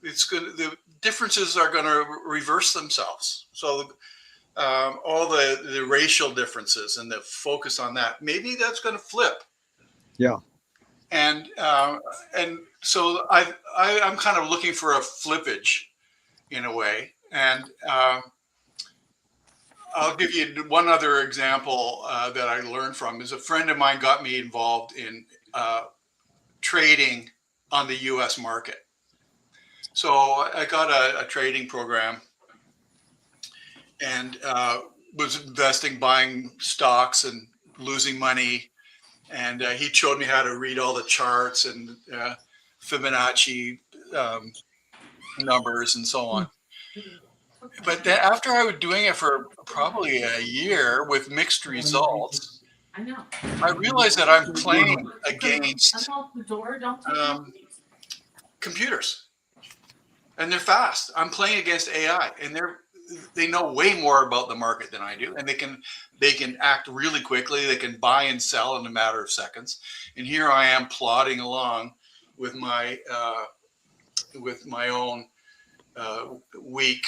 The differences are going to reverse themselves. So all the racial differences and the focus on that, maybe that's going to flip. Yeah. And so I'm kind of looking for a flippage in a way. And I'll give you one other example that I learned from is a friend of mine got me involved in trading on the US market. So I got a trading program and was investing, buying stocks and losing money. and he showed me how to read all the charts and Fibonacci numbers and so on. But then after I was doing it for probably a year with mixed results, I realized that I'm playing against computers, and they're fast. I'm playing against AI, and they know way more about the market than I do, and they can act really quickly. They can buy and sell in a matter of seconds. And here I am plodding along with my own weak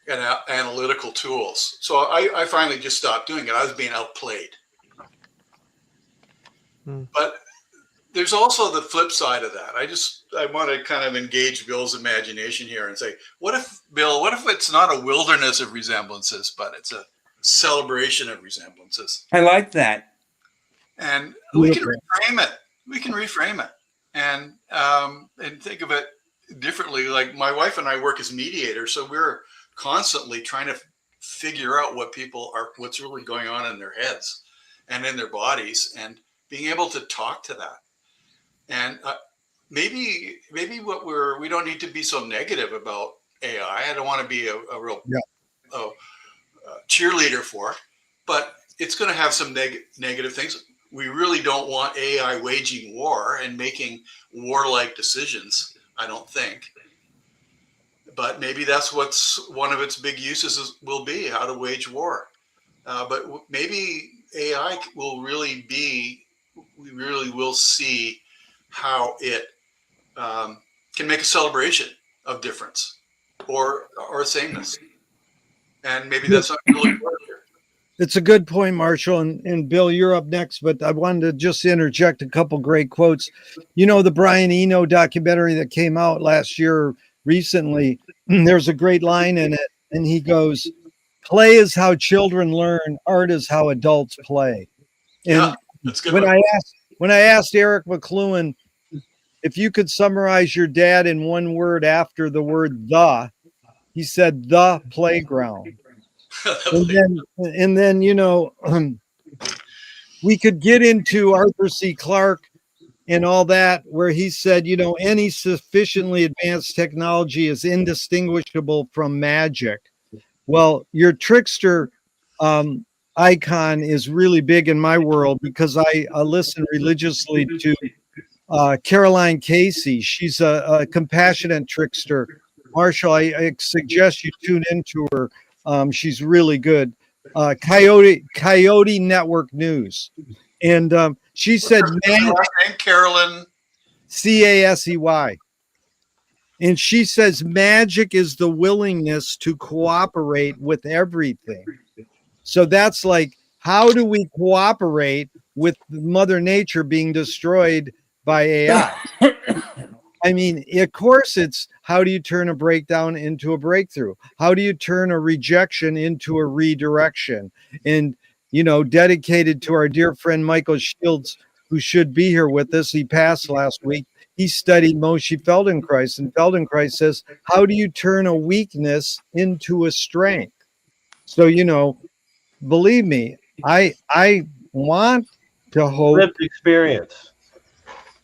and analytical tools. So I finally just stopped doing it. I was being outplayed. But there's also the flip side of that. I want to kind of engage Bill's imagination here and say, what if it's not a wilderness of resemblances, but it's a celebration of resemblances? I like that. And we can reframe it. We can reframe it and think of it differently. Like my wife and I work as mediators, so we're constantly trying to figure out what's really going on in their heads and in their bodies, and being able to talk to that. And maybe we don't need to be so negative about AI. I don't want to be a real cheerleader for it, but it's going to have some negative things. We really don't want AI waging war and making warlike decisions, I don't think. But maybe that's what's one of its big uses will be, how to wage war. But maybe AI will really we really will see how it can make a celebration of difference or sameness. And maybe that's not really work here. It's a good point, Marshall. And Bill, you're up next, but I wanted to just interject a couple great quotes. You know, the Brian Eno documentary that came out last year recently, there's a great line in it, and he goes, "Play is how children learn, art is how adults play." And yeah, that's good. When I asked Eric McLuhan if you could summarize your dad in one word after the word "the," he said "the playground." and then you know, we could get into Arthur C. Clarke and all that, where he said, you know, any sufficiently advanced technology is indistinguishable from magic. Well, your trickster icon is really big in my world because I listen religiously to Caroline Casey. She's a compassionate trickster. Marshall, I suggest you tune into her. She's really good. Coyote Network News. And she said, Carolyn Casey. And she says, magic is the willingness to cooperate with everything. So that's like, how do we cooperate with Mother Nature being destroyed by AI? I mean, of course, it's how do you turn a breakdown into a breakthrough? How do you turn a rejection into a redirection? And, you know, dedicated to our dear friend Michael Shields, who should be here with us. He passed last week. He studied Moshe Feldenkrais, and Feldenkrais says, how do you turn a weakness into a strength? So, you know, believe me, I want to hope. Lived experience.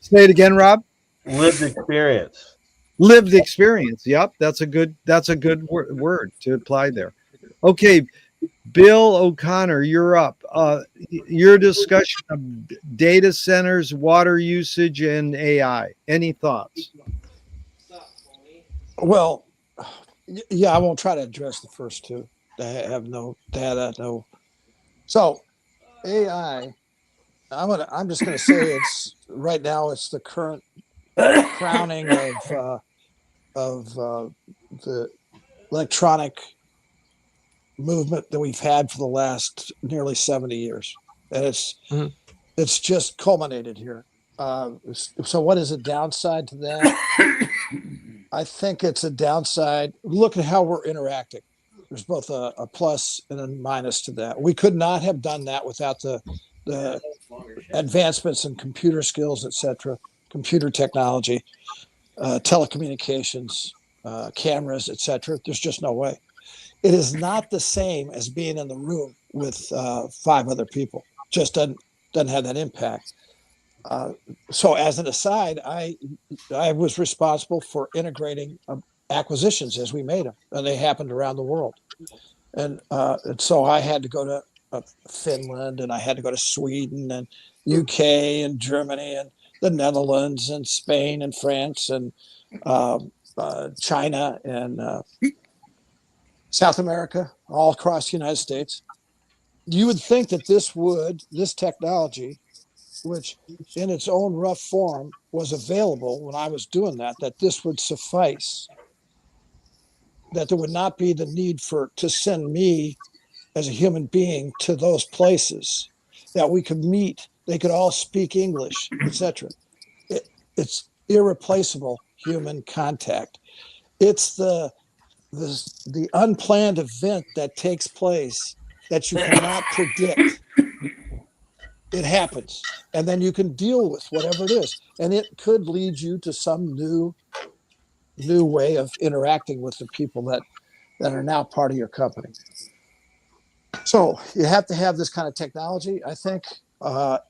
Say it again, Rob. Lived experience. Lived experience. Yep, that's a good word to apply there. Okay, Bill O'Connor, you're up. Your discussion of data centers, water usage, and AI. Any thoughts? Well, yeah, I won't try to address the first two. I have no data, no. So AI, I'm just gonna say it's right now it's the current crowning of the electronic movement that we've had for the last nearly 70 years, and it's just culminated here. So what is a downside to that? I think it's a downside. Look at how we're interacting. There's both a plus and a minus to that. We could not have done that without the advancements in computer skills, etc., computer technology, telecommunications, cameras, etc. There's just no way. It is not the same as being in the room with 5 other people. Just doesn't have that impact. So as an aside, I was responsible for integrating acquisitions as we made them, and they happened around the world. And so I had to go to Finland, and I had to go to Sweden and UK and Germany and the Netherlands and Spain and France and China and South America, all across the United States. You would think that this technology, which in its own rough form was available when I was doing that this would suffice, that there would not be the need to send me as a human being to those places, that we could meet, they could all speak English, etc. It's irreplaceable human contact. It's the unplanned event that takes place that you cannot predict. It happens, and then you can deal with whatever it is, and it could lead you to some new way of interacting with the people that are now part of your company. So you have to have this kind of technology. I think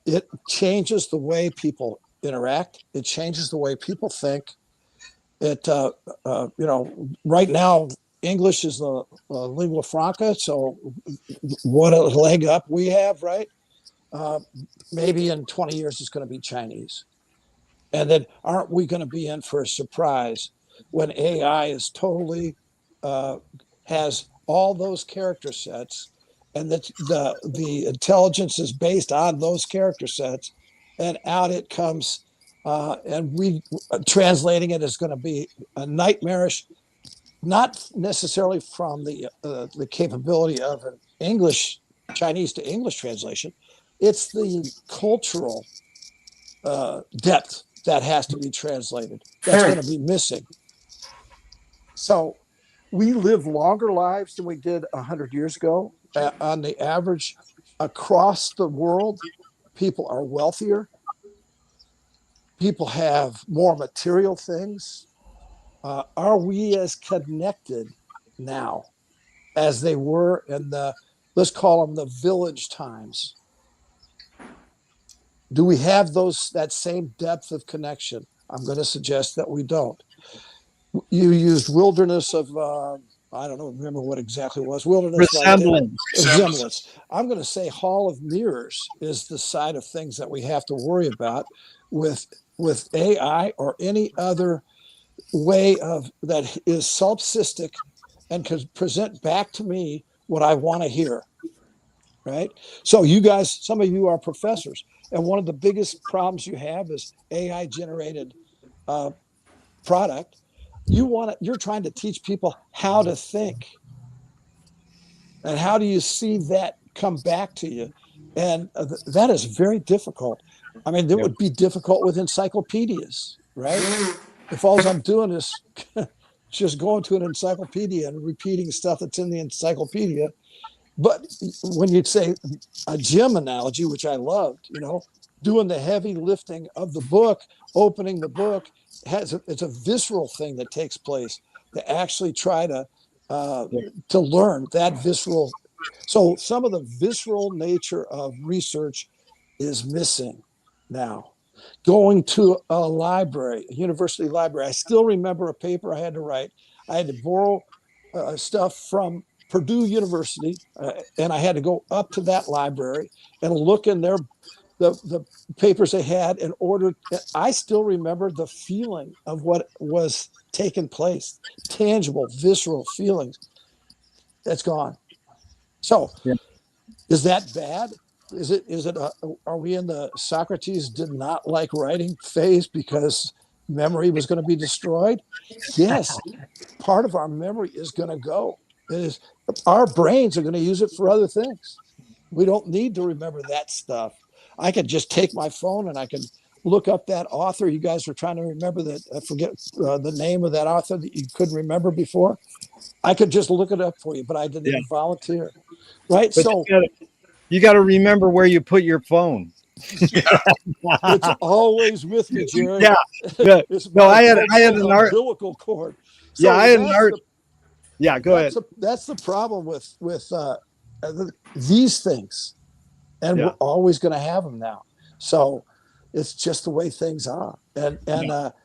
it changes the way people interact. It changes the way people think. It right now English is the lingua franca. So what a leg up we have, right? Maybe in 20 years it's going to be Chinese. And then aren't we going to be in for a surprise when AI is totally has all those character sets, and that the intelligence is based on those character sets, and out it comes, and we translating it is going to be a nightmarish, not necessarily from the capability of an English Chinese to English translation. It's the cultural depth that has to be translated. That's going to be missing. So we live longer lives than we did 100 years ago. On the average, across the world, people are wealthier. People have more material things. Are we as connected now as they were in let's call them the village times? Do we have that same depth of connection? I'm going to suggest that we don't. You used wilderness of, I don't know, remember what exactly it was. Wilderness resemblance. I'm going to say Hall of Mirrors is the side of things that we have to worry about with AI or any other way of that is solipsistic and can present back to me what I want to hear. Right. So you guys, some of you are professors, and one of the biggest problems you have is AI generated product. You're trying to teach people how to think, and how do you see that come back to you? And that is very difficult. I mean, it would be difficult with encyclopedias, right? If all I'm doing is just going to an encyclopedia and repeating stuff that's in the encyclopedia. But when you'd say a gym analogy, which I loved, doing the heavy lifting of the book, opening the book, it's a visceral thing that takes place to actually try to learn that visceral. So some of the visceral nature of research is missing now. Going to a library, a university library. I still remember a paper I had to write. I had to borrow stuff from Purdue University, and I had to go up to that library and look in the papers they had in order. I still remember the feeling of what was taking place, tangible, visceral feelings. That's gone. So, is that bad? Is it? Are we in the Socrates did not like writing phase because memory was going to be destroyed? Yes, part of our memory is going to go. Our brains are going to use it for other things. We don't need to remember that stuff. I could just take my phone and I can look up that author. You guys were trying to remember that. I forget the name of that author that you couldn't remember before. I could just look it up for you, but I didn't even volunteer. Right. But so you got to remember where you put your phone. It's always with me, Gerry. Yeah. It's no, I had an umbilical cord. So I had an art. Yeah, go ahead. That's the problem with these things, and we're always going to have them now. So It's just the way things are. Well,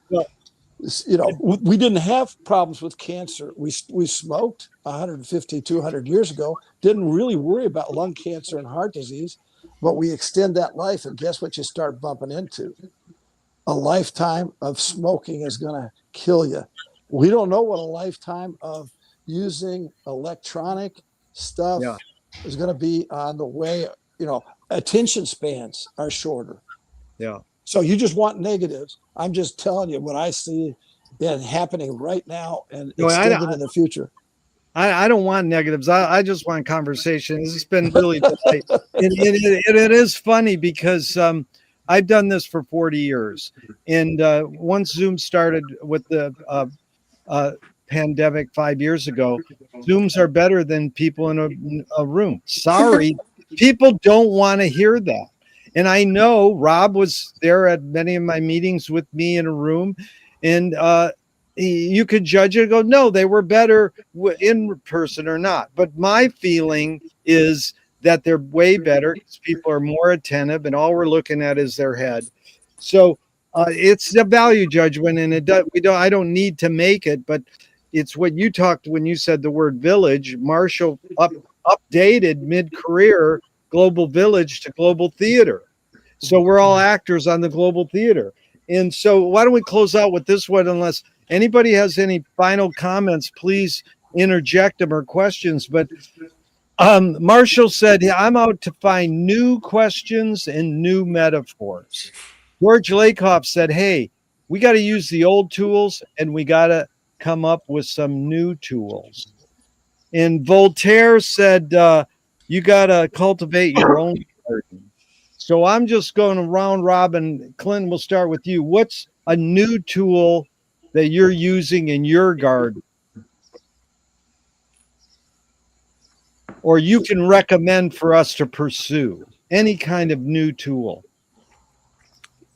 We didn't have problems with cancer. We smoked 150, 200 years ago, didn't really worry about lung cancer and heart disease, but we extend that life, and guess what you start bumping into? A lifetime of smoking is going to kill you. We don't know what a lifetime of using electronic stuff yeah. is going to be on the way. Attention spans are shorter. Yeah. So you just want negatives. I'm just telling you what I see it happening right now and No, extended in the future. I don't want negatives. I just want conversation. This has been really delightful. It is funny because I've done this for 40 years. And once Zoom started with the pandemic 5 years ago, Zooms are better than people in a room. Sorry, people don't want to hear that. And I know Rob was there at many of my meetings with me in a room, and you could judge it and go, no, they were better in person or not. But my feeling is that they're way better because people are more attentive, and all we're looking at is their head. So it's a value judgment, and I don't need to make it, but it's what you talked when you said the word village. Marshall updated mid-career global village to global theater. So we're all actors on the global theater. And so why don't we close out with this one, unless anybody has any final comments, please interject them or questions. But Marshall said, I'm out to find new questions and new metaphors. George Lakoff said, hey, we got to use the old tools and we got to come up with some new tools. And Voltaire said, you got to cultivate your own garden. So I'm just going round robin. Clinton, we'll start with you. What's a new tool that you're using in your garden? Or you can recommend for us to pursue any kind of new tool?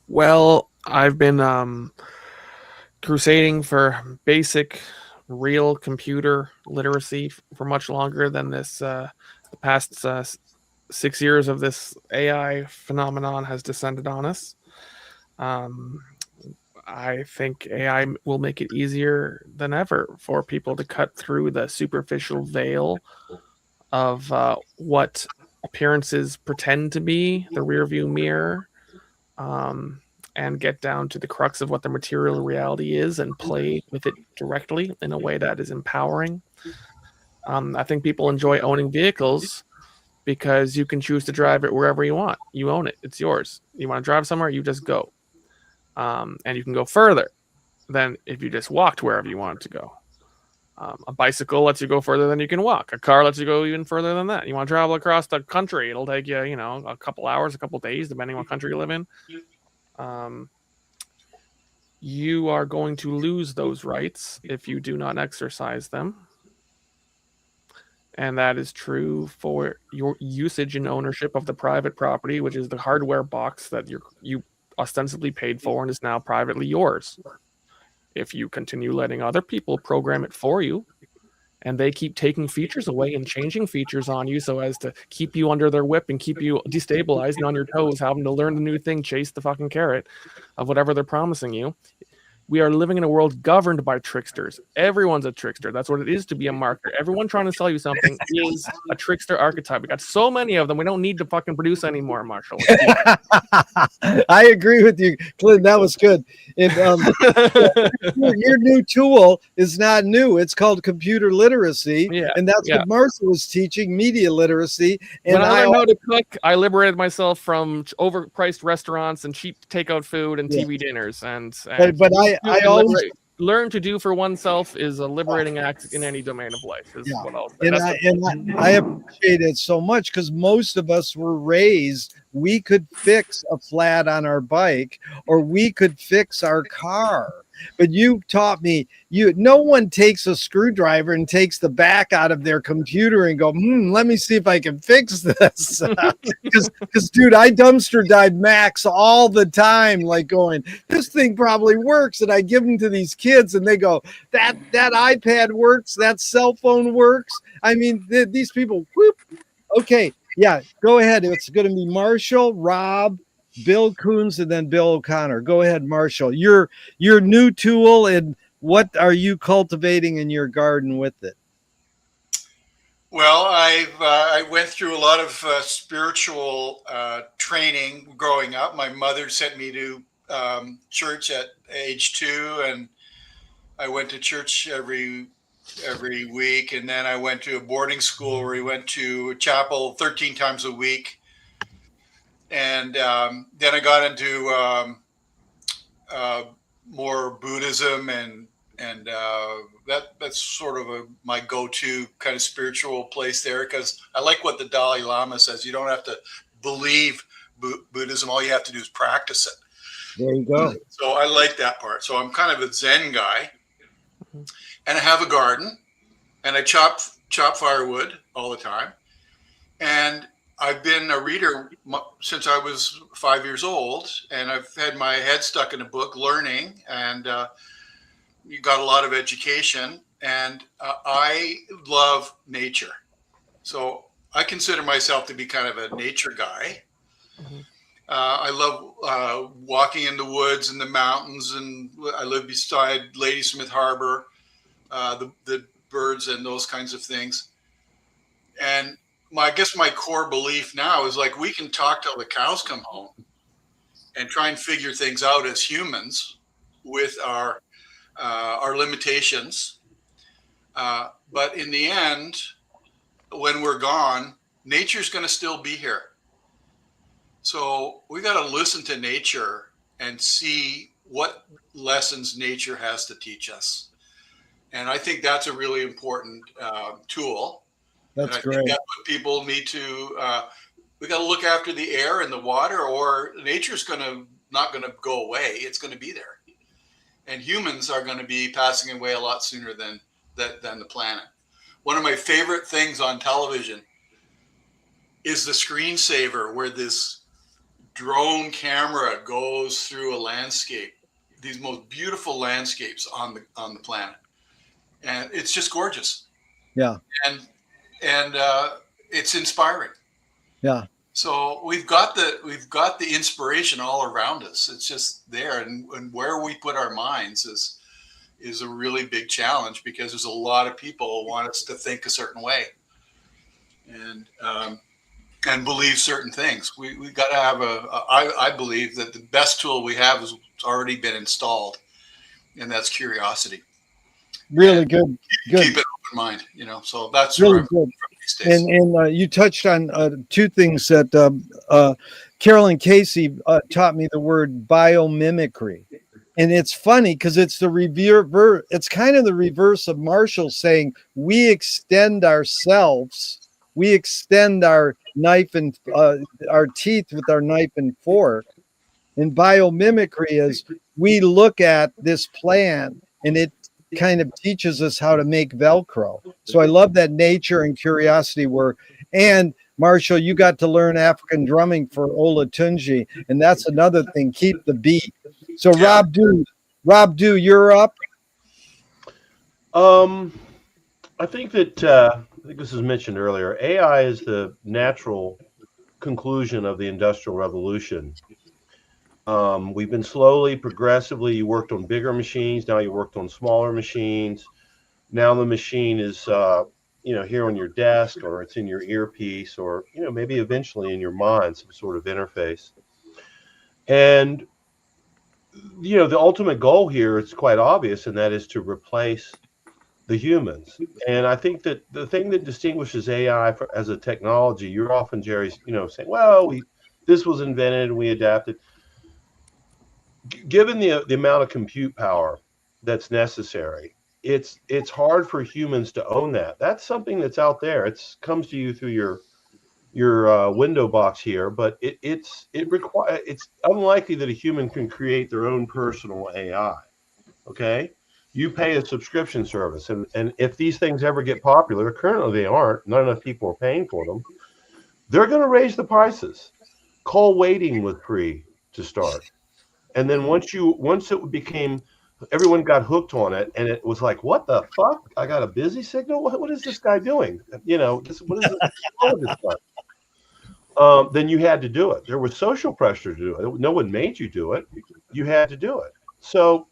Well, I've been crusading for basic, real computer literacy for much longer than this. The past 6 years of this AI phenomenon has descended on us. I think AI will make it easier than ever for people to cut through the superficial veil of what appearances pretend to be, the rearview mirror, and get down to the crux of what the material reality is and play with it directly in a way that is empowering. I think people enjoy owning vehicles because you can choose to drive it wherever you want. You own it. It's yours. You want to drive somewhere, you just go. And you can go further than if you just walked wherever you wanted to go. A bicycle lets you go further than you can walk. A car lets you go even further than that. You want to travel across the country, it'll take you, a couple hours, a couple days, depending on what country you live in. You are going to lose those rights if you do not exercise them. And that is true for your usage and ownership of the private property, which is the hardware box that you ostensibly paid for and is now privately yours. If you continue letting other people program it for you, and they keep taking features away and changing features on you so as to keep you under their whip and keep you destabilized and on your toes, having to learn the new thing, chase the fucking carrot of whatever they're promising you. We are living in a world governed by tricksters. Everyone's a trickster. That's what it is to be a marketer. Everyone trying to sell you something is a trickster archetype. We got so many of them. We don't need to fucking produce anymore, Marshall. I agree with you, Clinton. That was good. And, your new tool is not new. It's called computer literacy. Yeah, and that's what Marshall was teaching, media literacy. And when I learned how to cook, I liberated myself from overpriced restaurants and cheap takeout food and TV dinners. And but I always learn to do for oneself is a liberating act in any domain of life. Is what I'll say. I appreciate it so much because most of us were raised, we could fix a flat on our bike or we could fix our car. But you taught me, no one takes a screwdriver and takes the back out of their computer and go, let me see if I can fix this. Because dude, I dumpster dive Macs all the time, like going, this thing probably works. And I give them to these kids and they go, that iPad works, that cell phone works. I mean, these people, whoop. Okay, yeah, go ahead. It's going to be Marshall, Rob, Bill Kuhns and then Bill O'Connor. Go ahead, Marshall. Your new tool, and what are you cultivating in your garden with it? Well, I went through a lot of spiritual training growing up. My mother sent me to church at age 2, and I went to church every week. And then I went to a boarding school where we went to a chapel 13 times a week. And then I got into more Buddhism, and that's sort of my go-to kind of spiritual place there, because I like what the Dalai Lama says. You don't have to believe Buddhism; all you have to do is practice it. There you go. So I like that part. So I'm kind of a Zen guy, and I have a garden, and I chop firewood all the time, and I've been a reader since I was 5 years old, and I've had my head stuck in a book learning, and you got a lot of education, and I love nature. So I consider myself to be kind of a nature guy. I love walking in the woods and the mountains, and I live beside Ladysmith Harbor, the birds and those kinds of things. And I guess my core belief now is, like, we can talk till the cows come home and try and figure things out as humans with our limitations. But in the end, when we're gone, nature's going to still be here. So we got to listen to nature and see what lessons nature has to teach us. And I think that's a really important tool. That's and I great. think that's what people need to. We got to look after the air and the water, or nature's not going to go away. It's going to be there, and humans are going to be passing away a lot sooner than the planet. One of my favorite things on television is the screensaver, where this drone camera goes through a landscape, these most beautiful landscapes on the planet, and it's just gorgeous. Yeah. And it's inspiring. Yeah. So we've got the inspiration all around us. It's just there, and where we put our minds is a really big challenge, because there's a lot of people who want us to think a certain way and believe certain things. We got to have I believe that the best tool we have is already been installed, and that's curiosity. Really and good. Keep it open mind, so that's really where good. these days. And you touched on two things that Carolyn Casey taught me, the word biomimicry. And it's funny because it's it's kind of the reverse of Marshall saying we extend ourselves, we extend our knife and our teeth with our knife and fork. And biomimicry is we look at this plant and it kind of teaches us how to make Velcro. So I love that nature and curiosity were. And Marshall, you got to learn African drumming for Ola Tunji, and that's another thing. Keep the beat. So yeah. Rob Du, you're up. I think that I think this was mentioned earlier. AI is the natural conclusion of the Industrial Revolution. We've been slowly, progressively. You worked on bigger machines. Now you worked on smaller machines. Now the machine is, here on your desk, or it's in your earpiece, or maybe eventually in your mind, some sort of interface. And the ultimate goal here, it's quite obvious, and that is to replace the humans. And I think that the thing that distinguishes AI as a technology, you're often, Gerry, saying, well, this was invented and we adapted. Given the amount of compute power that's necessary, it's hard for humans to own that. That's something that's out there. It comes to you through your window box here, but it's unlikely that a human can create their own personal AI. Okay, you pay a subscription service, and if these things ever get popular, currently they aren't. Not enough people are paying for them. They're going to raise the prices. Call waiting was free to start. And then once it became, everyone got hooked on it, and it was like, what the fuck? I got a busy signal? What is this guy doing? What is this? then you had to do it. There was social pressure to do it. No one made you do it. You had to do it. So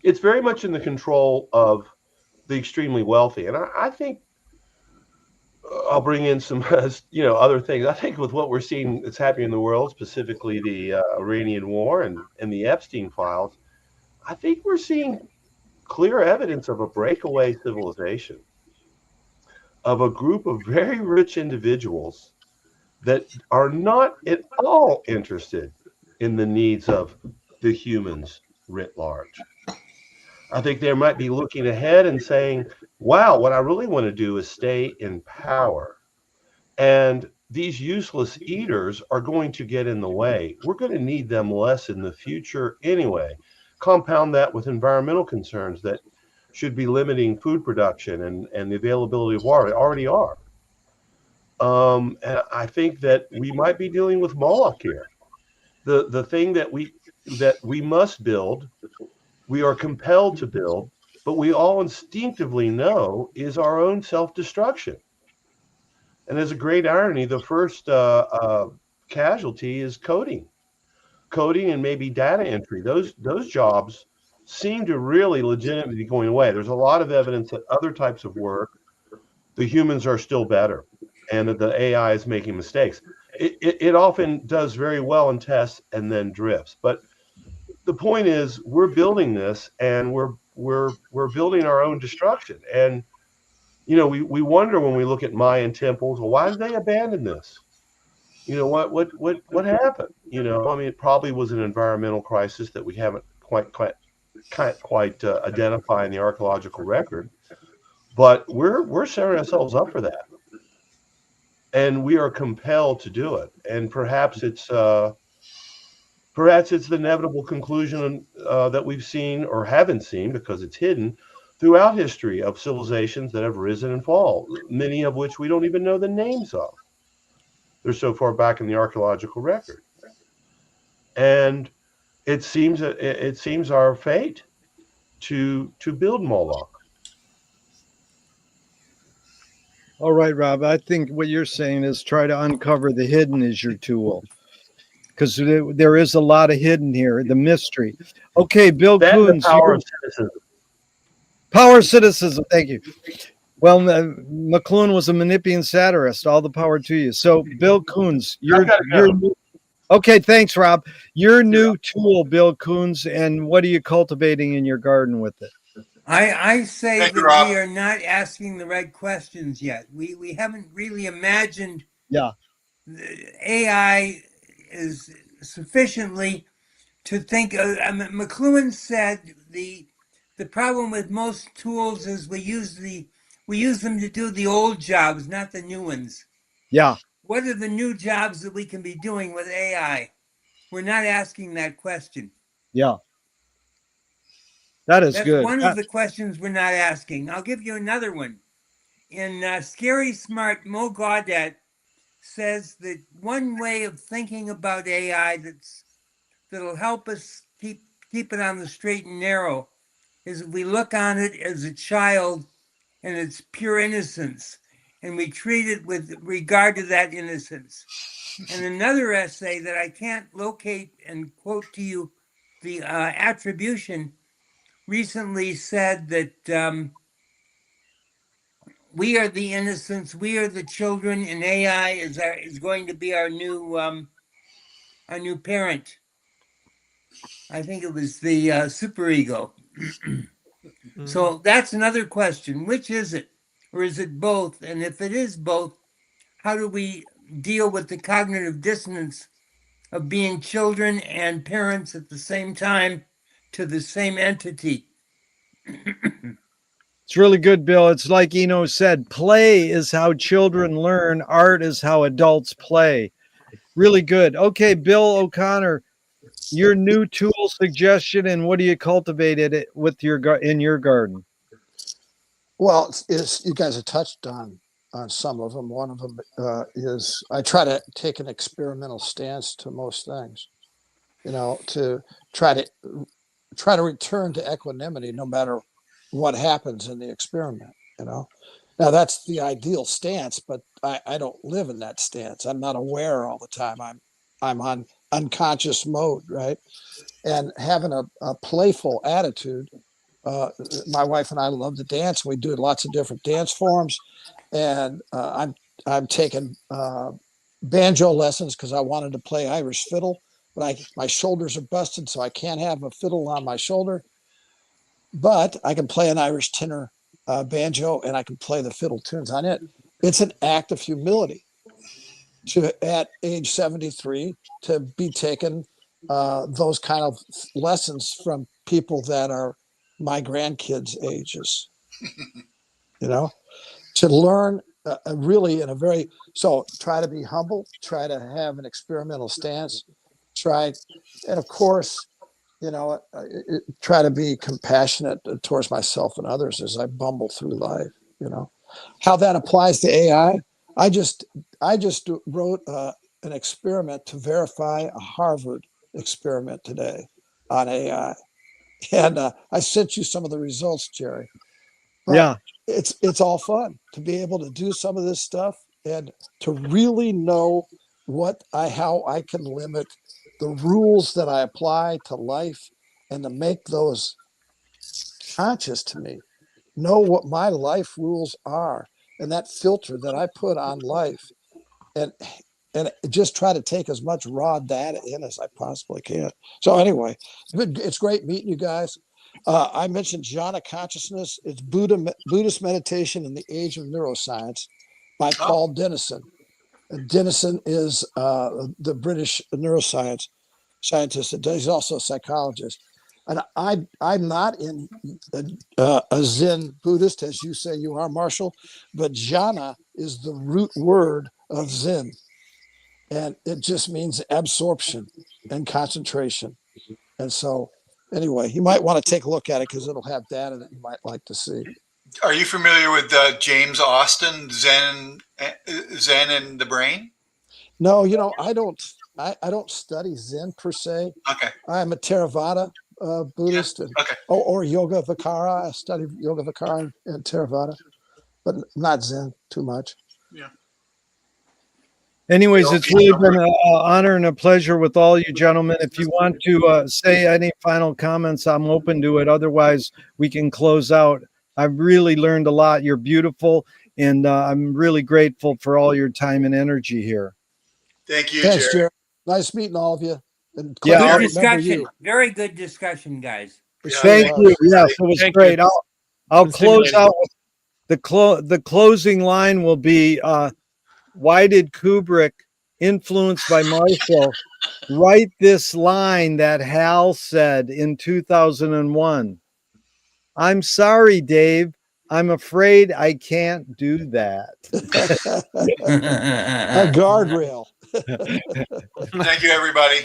it's very much in the control of the extremely wealthy. And I think I'll bring in some, other things. I think with what we're seeing that's happening in the world, specifically the Iranian war and the Epstein files, I think we're seeing clear evidence of a breakaway civilization, of a group of very rich individuals that are not at all interested in the needs of the humans writ large. I think they might be looking ahead and saying, wow, what I really want to do is stay in power. And these useless eaters are going to get in the way. We're going to need them less in the future anyway. Compound that with environmental concerns that should be limiting food production and the availability of water. They already are. And I think that we might be dealing with Moloch here. The thing that we must build, we are compelled to build, but we all instinctively know is our own self-destruction. And as a great irony, the first casualty is coding, and maybe data entry. Those jobs seem to really legitimately be going away. There's a lot of evidence that other types of work, the humans are still better, and that the AI is making mistakes. It often does very well in tests and then drifts. But the point is, we're building this, and we're building our own destruction. And we wonder when we look at Mayan temples, well, why did they abandon this? What happened? I mean, it probably was an environmental crisis that we haven't can't quite identify in the archaeological record. But we're setting ourselves up for that, and we are compelled to do it. And perhaps it's the inevitable conclusion that we've seen or haven't seen because it's hidden throughout history of civilizations that have risen and fallen, many of which we don't even know the names of. They're so far back in the archaeological record. And it seems our fate to build Moloch. All right, Rob. I think what you're saying is try to uncover the hidden is your tool, because there is a lot of hidden here, the mystery. Okay, Bill That and the Kuhns, power of citizenship. power citicism. Thank you. Well, McLuhan was a Menippean satirist. All the power to you. So, Bill Kuhns, I've got to go. okay. Thanks, Rob. Your new tool, Bill Kuhns, and what are you cultivating in your garden with it? I say Thank you, that Rob. we are not asking the right questions yet. We haven't really imagined Yeah. AI is sufficiently to think. McLuhan said the problem with most tools is we use them to do the old jobs, not the new ones. Yeah. What are the new jobs that we can be doing with AI? We're not asking that question. Yeah. That is That's good. one of the questions we're not asking. I'll give you another one. In Scary Smart, Mo Gaudet says that one way of thinking about AI that'll help us keep it on the straight and narrow is if we look on it as a child and its pure innocence, and we treat it with regard to that innocence. And another essay that I can't locate and quote to you the attribution recently said that we are the innocents, we are the children, and AI is going to be our new parent. I think it was the superego. So that's another question. Which is it? Or is it both? And if it is both, how do we deal with the cognitive dissonance of being children and parents at the same time to the same entity? It's really good, Bill. It's like Eno said, play is how children learn, art is how adults play. Really good. Okay, Bill O'Connor, your new tool suggestion, and what do you cultivate it with in your garden? Well, you guys have touched on some of them. One of them is I try to take an experimental stance to most things, to try to return to equanimity no matter what happens in the experiment. Now that's the ideal stance, but I don't live in that stance. I'm not aware all the time. I'm on unconscious mode, right? And having a playful attitude. My wife and I love to dance. We do lots of different dance forms, and I'm taking banjo lessons because I wanted to play Irish fiddle, but my shoulders are busted, so I can't have a fiddle on my shoulder. But I can play an Irish tenor banjo, and I can play the fiddle tunes on it. It's an act of humility to, at age 73, to be taking those kind of lessons from people that are my grandkids' ages. You know, to learn really in a very, so try to be humble, try to have an experimental stance, try, and of course, try to be compassionate towards myself and others as I bumble through life. How that applies to AI. I just wrote an experiment to verify a Harvard experiment today on AI, and I sent you some of the results, Gerry. But Yeah. it's all fun to be able to do some of this stuff and to really know how I can limit the rules that I apply to life and to make those conscious to me. Know what my life rules are and that filter that I put on life, and just try to take as much raw data in as I possibly can. So anyway, it's great meeting you guys. I mentioned jhana consciousness. It's Buddhist meditation in the age of neuroscience by Paul Dennison. And Dennison is the British neuroscience scientist. He's also a psychologist. And I'm not in a Zen Buddhist, as you say you are, Marshall, but jhana is the root word of Zen. And it just means absorption and concentration. And so, anyway, you might want to take a look at it because it'll have data that you might like to see. Are you familiar with James Austin, Zen and the Brain? No, I don't study Zen per se. Okay. I'm a Theravada Buddhist, Yeah. Okay. or Yoga Vicara. I study Yoga Vicara and Theravada, but not Zen too much. Yeah. Anyways, it's really been an honor and a pleasure with all you gentlemen. If you want to say any final comments, I'm open to it. Otherwise, we can close out. I've really learned a lot. You're beautiful, and I'm really grateful for all your time and energy here. Thank you, Thanks, Gerry. Gerry. Nice meeting all of you. And good discussion. Very good discussion, guys. Thank you. Yes, it was great. I'll close out with the closing line will be, why did Kubrick, influenced by Marshall, write this line that Hal said in 2001? I'm sorry, Dave. I'm afraid I can't do that. A guardrail. Thank you, everybody.